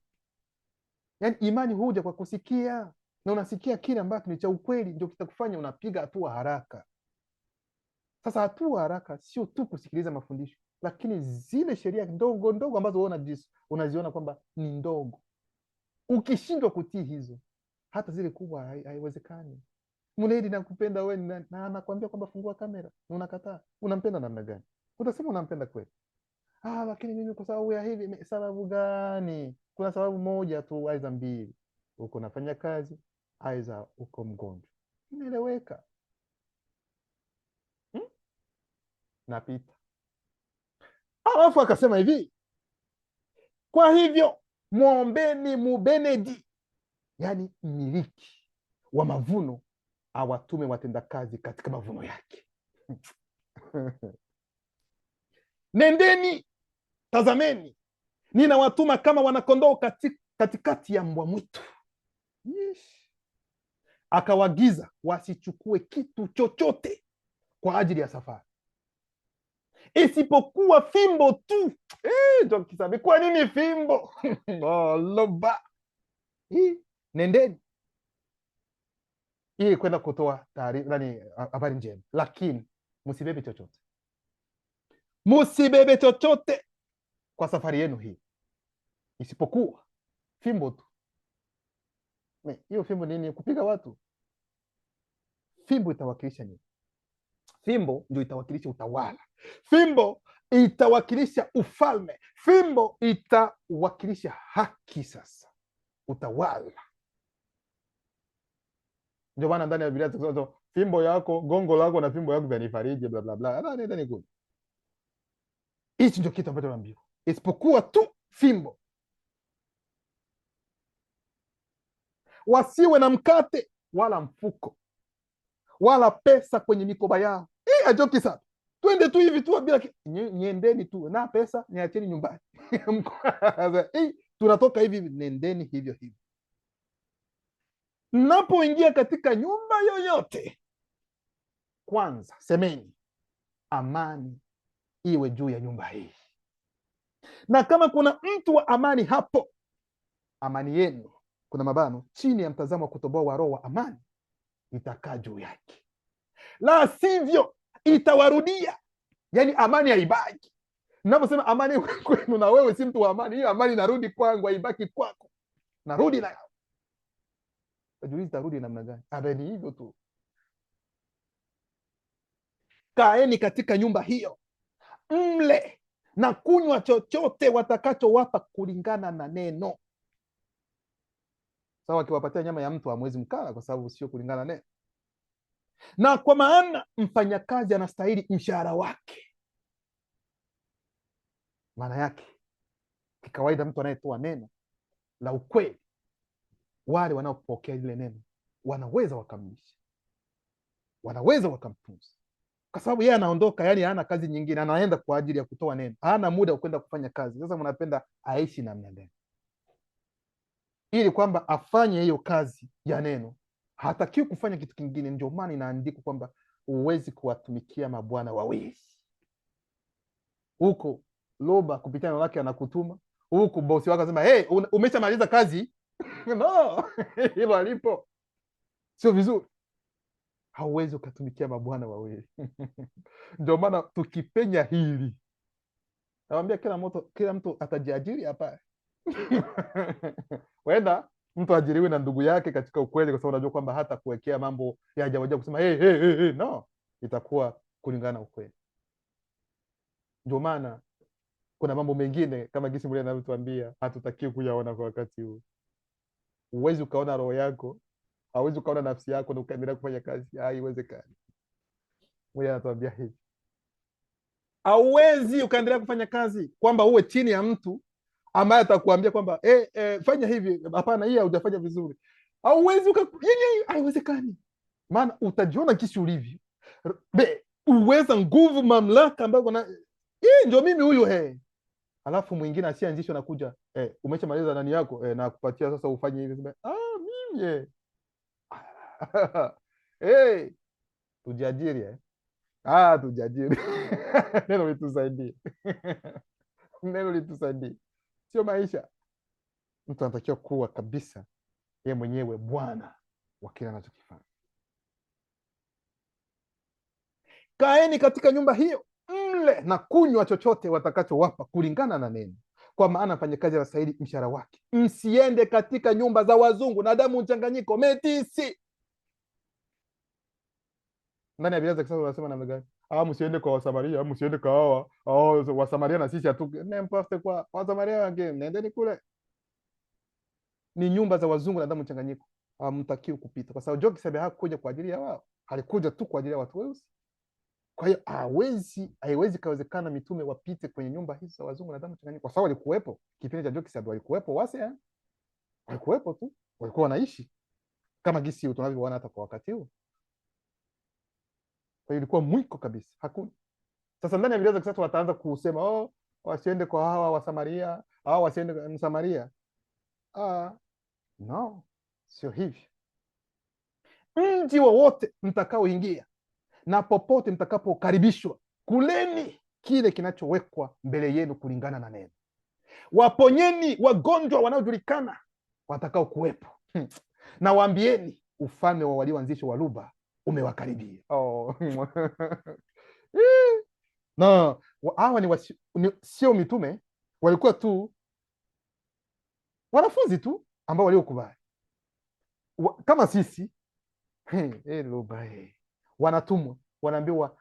Yaani imani huja kwa kusikia, na unasikia kile ambacho ni cha ukweli, ndio kitakufanya unapiga hatua haraka. Sasa hatua haraka sio tu kusikiliza mafundisho, lakini zile sheria ndogo ndogo ambazo wewe unaziona kwamba ni ndogo, ukishindwa kutii hizo, hata zile kubwa haiwezekani. Mledi nakupenda wewe, na anakuambia kwamba fungua kamera, na unakataa. Unampenda namna gani? Utasema unampenda kweli? Lakini mimi kwa sababu ya hivi. Sababu gani? Kuna sababu moja tu, aidha mbili. Uko nafanya kazi, aidha uko mgonjwa. Inaeleweka. Napita. Alafu akasema hivi, kwa hivyo mwombeni mubenedi, yaani mmiliki wa mavuno awatume watendakazi katika mavuno yake. Nendeni tazameni, ninawatuma kama wanakondoo katikati ya mbwa mwitu. Akawagiza wasichukue kitu chochote kwa ajili ya safari isipokuwa fimbo tu. Jokisabe, kwa nini fimbo? Loba nendeni ili kwenda kutoa habari njema, lakini msibebe chochote, msibebe chochote kwa safari yenu hii isipokuwa fimbo tu. Hiyo fimbo nini? Kupiga watu? Fimbo itawakilisha nini? Fimbo ndio itawakilisha utawala, fimbo itawakilisha ufalme, fimbo itawakilisha haki. Sasa utawala, ndio maana ndani ya Biblia tunasema fimbo yako, gongo lako na fimbo yako vyanifariji, bla bla bla. Nenda kule. Hichi ndio kitu ambacho naambiwa, isipokuwa tu fimbo. Wasiwe na mkate wala mfuko wala pesa kwenye mikoba yao. Ajoki sana, twende tu hivi tu bila niendeni tu na pesa niacheni nyumbani. Tunatoka hivi, nendeni hivyo hivyo. Mnapoingia katika nyumba yoyote, kwanza semeni amani iwe juu ya nyumba hii, na kama kuna mtu wa amani hapo, amani yenu kuna mabano chini ya mtazamo wa kutoboa wa roho wa amani itakaa juu yake, la sivyo itawarudia. Yani amani haibaki. Ninaposema amani kwenu na wewe si mtu wa amani, hiyo amani narudi kwangu, haibaki kwako, narudi na yao. Ajulizi tarudi namna gani? Abeni hivyo tu. Kaeni katika nyumba hiyo, mle na kunywa chochote watakachowapa kulingana na neno. Sawa, akiwapatia nyama ya mtu hamwezi mkala, kwa sababu sio kulingana na neno. Na kwa maana mfanyakazi anastahili mshahara wake. Maana yake kikawaida, mtu anayetoa neno la ukweli, wale wanaopokea lile neno wanaweza wakamlisha, wanaweza wakamtunza, kwa sababu yeye anaondoka, yani hana kazi nyingine, anaenda kwa ajili ya kutoa neno, hana muda wa kwenda kufanya kazi. Sasa mnapenda aishi namna gani ili kwamba afanye hiyo kazi ya neno? Hatakiwi kufanya kitu kingine. Ndio maana inaandikwa kwamba huwezi kuwatumikia mabwana wawili. Huko Loba kupitia neno lake anakutuma, huku bosi wako anasema hey, umeshamaliza kazi. No, hilo alipo sio vizuri. Hauwezi ukatumikia mabwana wawili. Ndio maana tukipenya hili, nawambia kila mtu atajiajiri hapa. Wenda mtu ajiriwe na ndugu yake katika ukweli, kwa sababu unajua kwamba hata kuwekea mambo ya ajabu ajabu kusema hey. No, itakuwa kulingana na ukweli. Ndio maana kuna mambo mengine kama gisi Mungu anavyotuambia hatutakiwi kuyaona kwa wakati huu. Huwezi ukaona roho yako, hauwezi ukaona nafsi yako na ukaendelea kufanya kazi, haiwezekani. Mungu anatuambia hivi, hauwezi ukaendelea kufanya kazi kwamba uwe chini ya mtu ambaye atakuambia kwamba fanya hivi. Hapana, hii haujafanya vizuri. Hauwezi haiwezekani. Maana utajiona kisi ulivyo, uweza, nguvu, mamlaka ambayo ndio mimi huyu alafu mwingine asianzishwa nakuja umeshamaliza nani yako na kupatia sasa ufanye hivi. Mimi tujiajiri tujiajiri. Neno litusaidie. Neno litusaidie. Sio maisha. Mtu anatakiwa kuwa kabisa yeye mwenyewe bwana wa kile anachokifanya. Kaeni katika nyumba hiyo, mle na kunywa chochote watakachowapa kulingana na neno, kwa maana mfanyakazi anastahili mshahara wake. Msiende katika nyumba za wazungu na damu mchanganyiko, metisi. Ndani ya Biblia za kisasa wanasema namna gani? Msiende kwa Wasamaria, msiende kwa hawa. Wasamaria na sisi n'importe kwa Wasamaria wengine, nendeni kule. Ni nyumba za wazungu na damu mchanganyiko, hamtakiwi kupita, kwa sababu Jokisabe hakuja kwa ajili ya wao, alikuja tu kwa ajili ya watu weusi. Kwa hiyo haiwezi kawezekana mitume wapite kwenye nyumba hizo za wazungu na damu mchanganyiko, kwa sababu walikuwepo kipindi cha Jokisabe, walikuwepo wase, walikuwepo tu, walikuwa wanaishi kama gisi tunavyoona hata kwa wakati huu. Kwa hiyo ilikuwa mwiko kabisa, hakuna. Sasa ndani ya Biblia za kisasa wataanza kusema wasiende kwa hawa wa Samaria au wasiende Msamaria. No, sio hivyo. Mji wowote mtakaoingia na popote mtakapokaribishwa, kuleni kile kinachowekwa mbele yenu kulingana na neno. Waponyeni wagonjwa wanaojulikana watakao kuwepo na waambieni ufalme wa walioanzisha wa Luba umewakaribia. No, hawa sio mitume, walikuwa tu wanafunzi tu ambao waliokubali kama sisi. Luba wanatumwa, wanaambiwa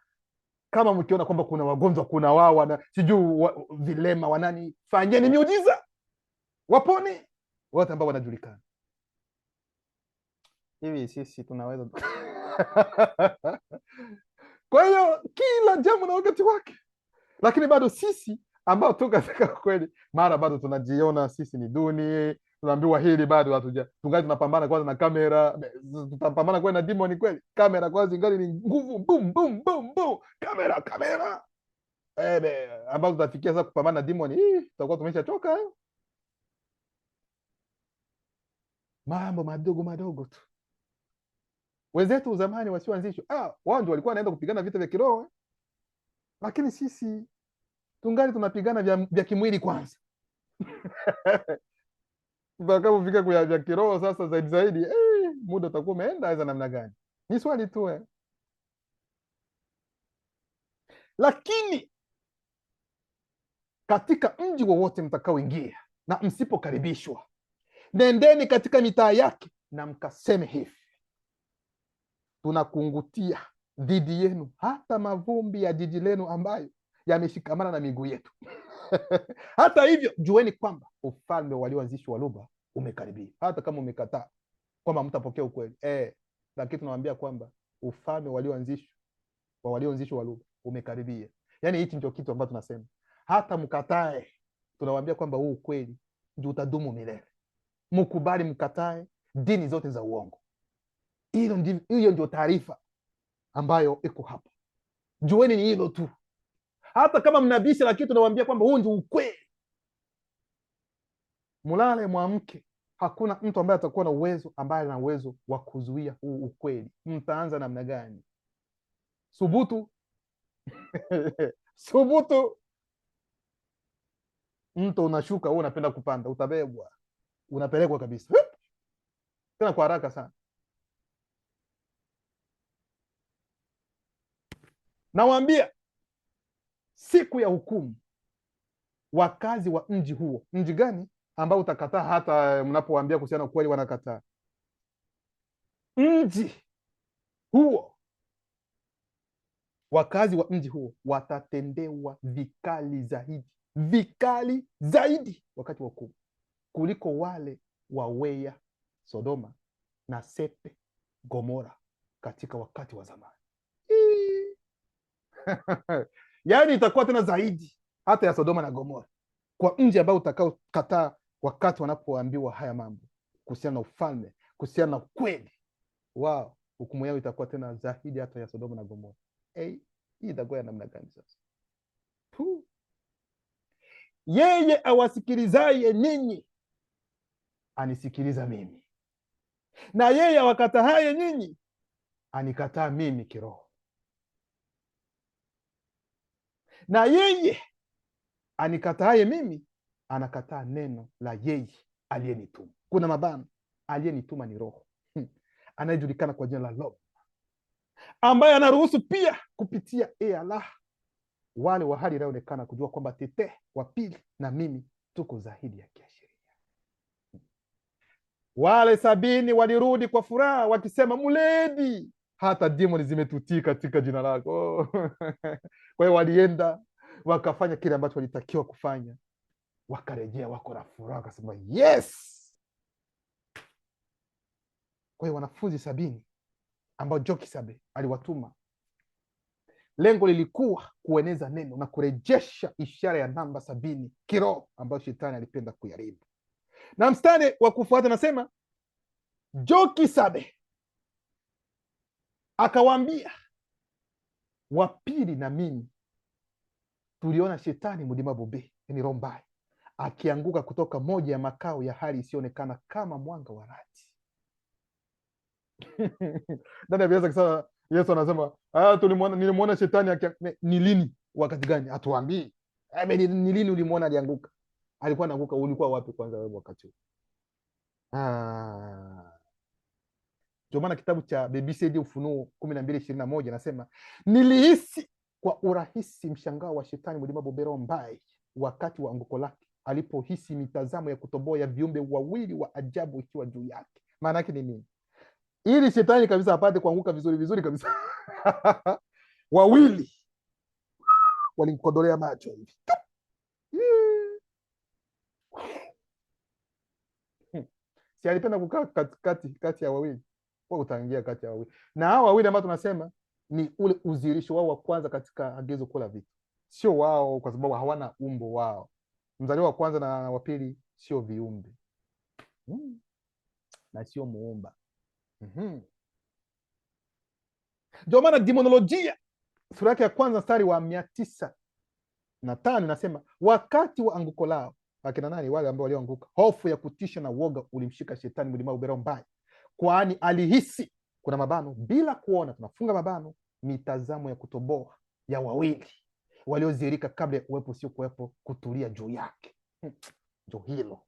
kama mkiona kwamba kuna wagonjwa, kuna wao sijui vilema wanani, fanyeni miujiza wapone wote ambao wanajulikana. Hivi sisi tunaweza kwa hiyo kila jambo na wakati wake, lakini bado sisi ambao tu katika kweli, mara bado tunajiona sisi ni duni, tunaambiwa hili bado hatuja, tungali tunapambana kwanza na kamera, tutapambana kweli na demoni kweli? Kamera kwanza ingali ni nguvu, boom boom boom boom, kamera ambazo tutafikia sasa kupambana na demoni, tutakuwa tumeshachoka. Mambo madogo madogo tu. Wenzetu zamani wasioanzishwa, wao ndio walikuwa wanaenda kupigana vita vya kiroho, lakini sisi tungali tunapigana vya kimwili kwanza tutakapofika kwa vya kiroho sasa zaidi muda utakuwa umeenda. Aweza namna gani? Ni swali tu Lakini katika mji wowote mtakaoingia na msipokaribishwa, nendeni katika mitaa yake na mkaseme hivi, tunakungutia dhidi yenu hata mavumbi ya jiji lenu ambayo yameshikamana na miguu yetu. Hata hivyo jueni kwamba ufalme walioanzishwa wa Luba umekaribia. Hata kama umekataa kwamba mtapokea ukweli, lakini tunawaambia kwamba ufalme walioanzishwa wa Luba umekaribia. Yaani hichi ndio kitu ambacho tunasema, hata mkatae, tunawaambia kwamba huu ukweli ndio utadumu milele. Mkubali mkatae dini zote za uongo. Hiyo ndio taarifa ambayo iko hapa. Jueni ni hilo tu. Hata kama mnabisha, lakini tunawaambia kwamba huu ndio ukweli. Mulale mwamke, hakuna mtu ambaye atakuwa na uwezo ambaye ana uwezo wa kuzuia huu ukweli. Mtaanza namna gani? Subutu subutu. Mto unashuka, wewe unapenda kupanda, utabebwa, unapelekwa kabisa, tena kwa haraka sana. Nawaambia siku ya hukumu, wakazi wa mji huo. Mji gani ambao utakataa? Hata mnapowaambia kuhusiana ukweli wanakataa. Mji huo, wakazi wa mji huo watatendewa vikali zaidi wakati wa hukumu kuliko wale wawea Sodoma na Sepe Gomora katika wakati wa zamani. Yaani itakuwa tena zaidi hata ya Sodoma na Gomora, kwa mji ambao utakaokataa wakati wanapoambiwa haya mambo kuhusiana na ufalme, kuhusiana na ukweli wao. Hukumu yao itakuwa tena zaidi hata ya Sodoma na Gomora. Hii itakuwa ya namna gani sasa? Yeye awasikilizaye ninyi anisikiliza mimi, na yeye awakatahaye ninyi anikataa mimi kiroho, na yeye anikatahaye mimi anakataa neno la yeye aliyenituma. Kuna mabano, aliyenituma ni Roho anayejulikana kwa jina la Roho, ambaye anaruhusu pia kupitia Allah wale wa hali inayoonekana kujua kwamba Tete wa pili na mimi tuko zaidi ya kiashiria. Wale 70 walirudi kwa furaha wakisema, Muledi, hata demoni zimetutii katika jina lako. Kwa hiyo walienda wakafanya kile ambacho walitakiwa kufanya, wakarejea wako na furaha, wakasema yes. Kwa hiyo wanafunzi 70 ambao Jokisabe aliwatuma, lengo lilikuwa kueneza neno na kurejesha ishara ya namba 70 kiroho ambayo shetani alipenda kuyaribu. Na mstari wa kufuata nasema, Jokisabe akawaambia, wapili na mimi tuliona shetani mlima Bobe ni roho mbaya, akianguka kutoka moja ya makao ya hali isiyoonekana kama mwanga wa radi. Ndani ya Biblia kisema Yesu anasema nilimwona shetani ni lini, wakati gani? Hatuambii. Ni lini ulimwona alianguka? Alikuwa anaanguka, ulikuwa wapi kwanza wewe wakati huo? Ndio maana kitabu cha BBCD Ufunuo 12:21 nasema, nilihisi kwa urahisi mshangao wa shetani mlima Bobero Mbai wakati wa anguko lake, alipohisi mitazamo ya kutoboa ya viumbe wawili wa ajabu ikiwa juu yake. Maana yake ni nini? Ili shetani kabisa apate kuanguka vizuri vizuri kabisa wawili walimkodolea macho hivi si alipenda kukaa kati ya wawili, kwa utaingia kati ya wawili, na hao wawili ambao tunasema ni ule udhihirisho wao wa kwanza katika agizo kuu la vitu. Sio wao kwa sababu hawana umbo wao. Mzaliwa wa kwanza na wa pili sio viumbe na sio muumba. Ndio maana demonolojia sura yake ya kwanza mstari wa 905 nasema, wakati wa anguko lao, akina nani? Wale ambao walioanguka, hofu ya kutisha na uoga ulimshika shetani mlimao Bobero Mbai, kwani alihisi, kuna mabano, bila kuona, tunafunga mabano, mitazamo ya kutoboa ya wawili waliodhihirika kabla ya uwepo sio kuwepo kutulia juu yake. Ndio hilo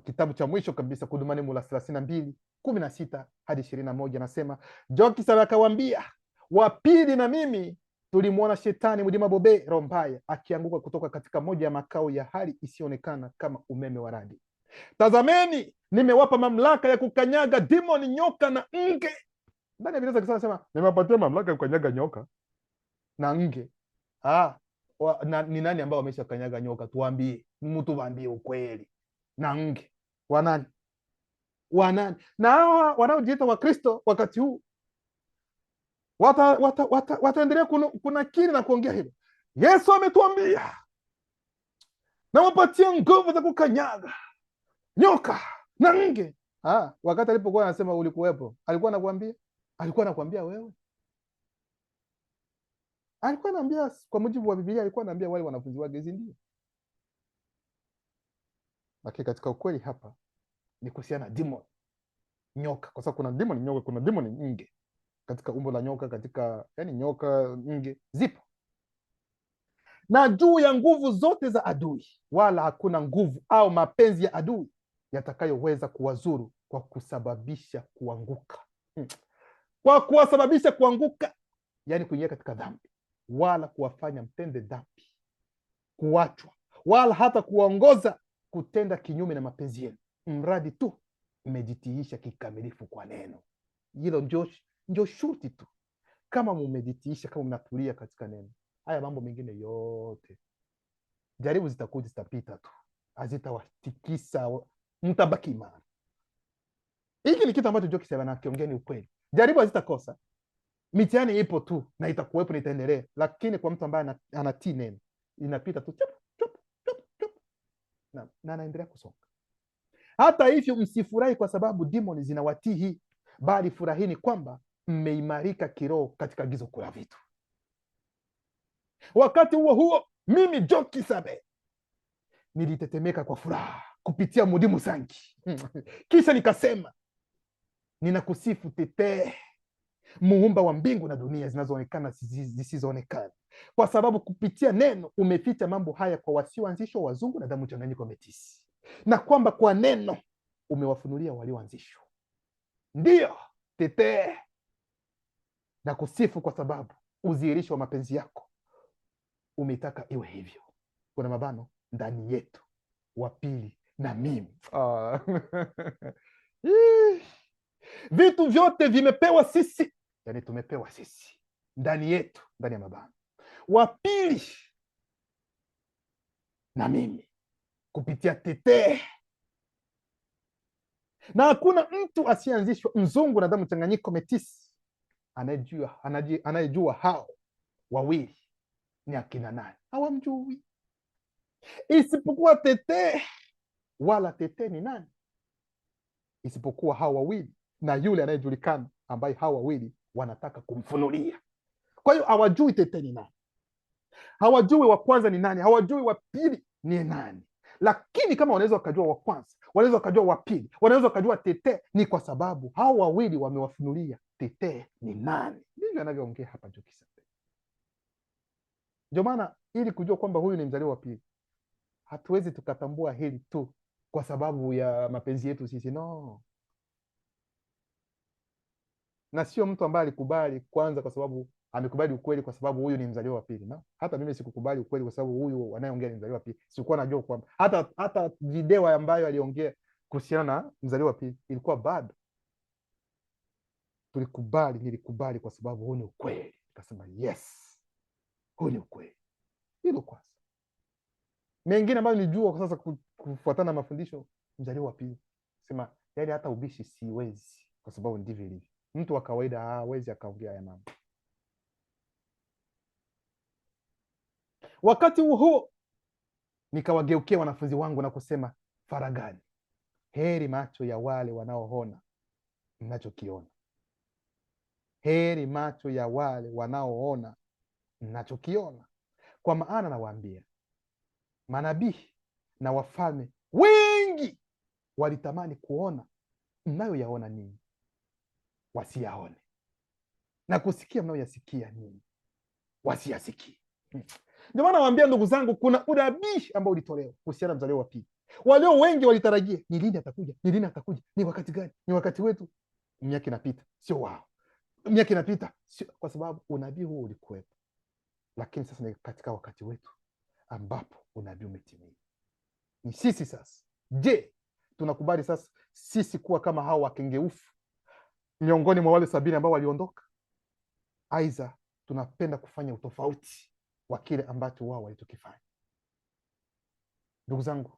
kitabu cha mwisho kabisa, Kudumani mula 32:16 hadi 21 nasema, Jokisa akawaambia, wa pili na mimi tulimwona shetani mlima Bobero Mbai akianguka kutoka katika moja ya makao ya hali isiyoonekana kama umeme wa radi. Tazameni, nimewapa mamlaka ya kukanyaga demoni, nyoka na nge. Ndani ya Biblia kisema nimewapatia mamlaka ya kukanyaga nyoka na nge. Ni nani ambao wamesha kanyaga nyoka? Tuambie, mtu waambie ukweli. Na nge wanani? Na hawa wanaojiita Wakristo wakati huu wataendelea kunakiri na kuongea hivyo. Yesu ametuambia nawapatia nguvu za kukanyaga nyoka na nge. Wakati alipokuwa anasema ulikuwepo, alikuwa anakuambia wewe? Alikuwa anaambia, kwa mujibu wa Biblia, alikuwa anaambia wale wanafunzi wake, ndio. Lakini katika ukweli hapa ni kuhusiana na demon nyoka, kwa sababu kuna demon nyoka, kuna demon nge katika umbo la nyoka, katika nyoka nge zipo, na juu ya nguvu zote za adui, wala hakuna nguvu au mapenzi ya adui yatakayoweza kuwazuru kwa kusababisha kuanguka, kwa kuwasababisha kuanguka, yani kuingia katika dhambi, wala kuwafanya mtende dhambi, kuachwa, wala hata kuwaongoza kutenda kinyume na mapenzi yenu, mradi tu mmejitiisha kikamilifu kwa neno hilo. Ndio shurti tu. Kama mmejitiisha, kama mnatulia katika neno, haya mambo mengine yote, jaribu zitakuja, zitapita tu, hazitawatikisa, mtabaki imara. Hiki ni kitu ambacho Jokisa anakiongea, ni ukweli. Jaribu hazitakosa, mitihani ipo tu na itakuwepo na itaendelea, lakini kwa mtu ambaye anatii neno, inapita tu na anaendelea kusonga. Hata hivyo, msifurahi kwa sababu demoni zinawatii, bali furahini kwamba mmeimarika kiroho katika agizo kuu la vitu. Wakati huo huo, mimi Jokisa nilitetemeka kwa furaha kupitia mudimu Sangi kisha nikasema, ninakusifu Tetee, muumba wa mbingu na dunia zinazoonekana zisizoonekana, kwa sababu kupitia neno umeficha mambo haya kwa wasioanzishwa, wazungu na damu mchanganyiko metisi, na kwamba kwa neno umewafunulia walioanzishwa. Ndiyo Tetee, na kusifu kwa sababu udhihirisho wa mapenzi yako umetaka iwe hivyo, kuna mabano, ndani yetu, wa pili na mimi. Vitu vyote vimepewa sisi, yani tumepewa sisi, ndani yetu, ndani ya mabano, wa pili na mimi, kupitia Tetee. Na hakuna mtu asiyeanzishwa, mzungu na damu mchanganyiko metisi, anayejua hao wawili ni akina nani. Hawamjui isipokuwa Tetee, wala Tetee ni nani isipokuwa hao wawili na yule anayejulikana, ambaye hao wawili wanataka kumfunulia. Kwa hiyo hawajui Tetee ni nani. hawajui wa kwanza ni nani, hawajui wa pili ni nani. Lakini kama wanaweza wakajua wa kwanza, wanaweza wakajua wa pili, wanaweza wakajua Tetee, ni kwa sababu hao wawili wamewafunulia Tetee ni nani. Ndivyo anavyoongea hapa Jockie Sabe. Ndio maana ili kujua kwamba huyu ni mzaliwa wa pili, hatuwezi tukatambua hili tu kwa sababu ya mapenzi yetu sisi, no. Na sio mtu ambaye alikubali kwanza kwa sababu amekubali ukweli kwa sababu huyu ni mzaliwa wa pili, no. Hata mimi sikukubali ukweli kwa sababu huyu anayeongea ni mzaliwa wa pili. Sikuwa najua kwamba hata video ambayo aliongea kuhusiana na mzaliwa wa pili ilikuwa bado. Nilikubali kwa sababu huu ni ukweli. Nikasema yes, huu ni ukweli. Hilo kwanza. Mengine ambayo nilijua kwa sasa kufuatana na mafundisho, mzaliwa wa pili. Sema yaani hata ubishi siwezi kwa sababu ndivyo ilivyo. Mtu wa kawaida hawezi akaongea haya mambo. Wakati huo nikawageukia wanafunzi wangu na kusema faragani, heri macho ya wale wanaoona mnachokiona. Heri macho ya wale wanaoona mnachokiona. Kwa maana nawaambia, manabii na wafalme wengi walitamani kuona mnayoyaona ninyi, wasiyaone, na kusikia mnayoyasikia ninyi, wasiyasikie. Ndio maana nawaambia ndugu zangu, kuna unabii ambao ulitolewa kuhusiana na mzaliwa wa pili. Walio wengi walitarajia ni lini atakuja, ni lini atakuja, ni wakati gani, ni wakati wetu. Miaka inapita, sio wao. Miaka inapita, sio, kwa sababu unabii huo ulikuwepo. Lakini sasa ni katika wakati wetu ambapo unabii umetimia. Ni sisi sasa. Je, tunakubali sasa sisi kuwa kama hao wakengeufu miongoni mwa wale 70 ambao waliondoka? Aidha tunapenda kufanya utofauti wa kile ambacho wao walichokifanya? Ndugu zangu,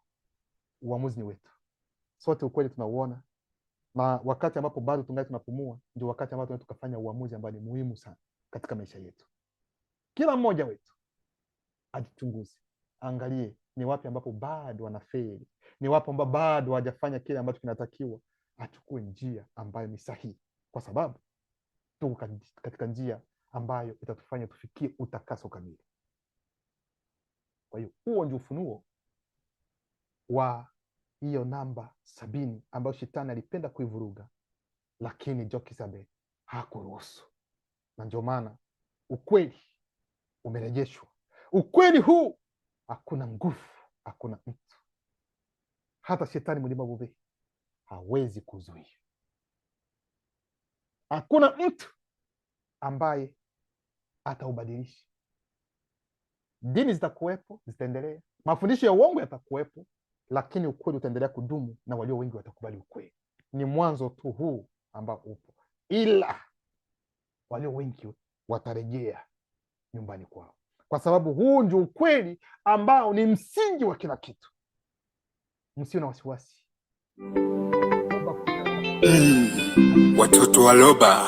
uamuzi ni wetu sote. Ukweli tunauona, na wakati ambapo bado tungali tunapumua ndio wakati ambapo tunaweza tukafanya uamuzi ambao ni muhimu sana katika maisha yetu. Kila mmoja wetu ajichunguze, angalie ni wapi ambapo bado wanafeli, ni wapi ambapo bado hawajafanya kile ambacho kinatakiwa, achukue njia ambayo ni sahihi, kwa sababu tuko katika njia ambayo itatufanya tufikie utakaso kamili. Kwa hiyo huo ndio ufunuo wa hiyo namba 70 ambayo shetani alipenda kuivuruga, lakini Jockie Sabe hakuruhusu. Na ndio maana ukweli umerejeshwa. Ukweli huu hakuna nguvu, hakuna mtu, hata shetani mlima bube hawezi kuzuia. Hakuna mtu ambaye ataubadilisha. Dini zitakuwepo, zitaendelea, mafundisho ya uongo yatakuwepo, lakini ukweli utaendelea kudumu na walio wengi watakubali ukweli. Ni mwanzo tu huu ambao upo, ila walio wengi watarejea nyumbani kwao, kwa sababu huu ndio ukweli ambao ni msingi wa kila kitu. Msio na wasiwasi. Watoto wa Loba.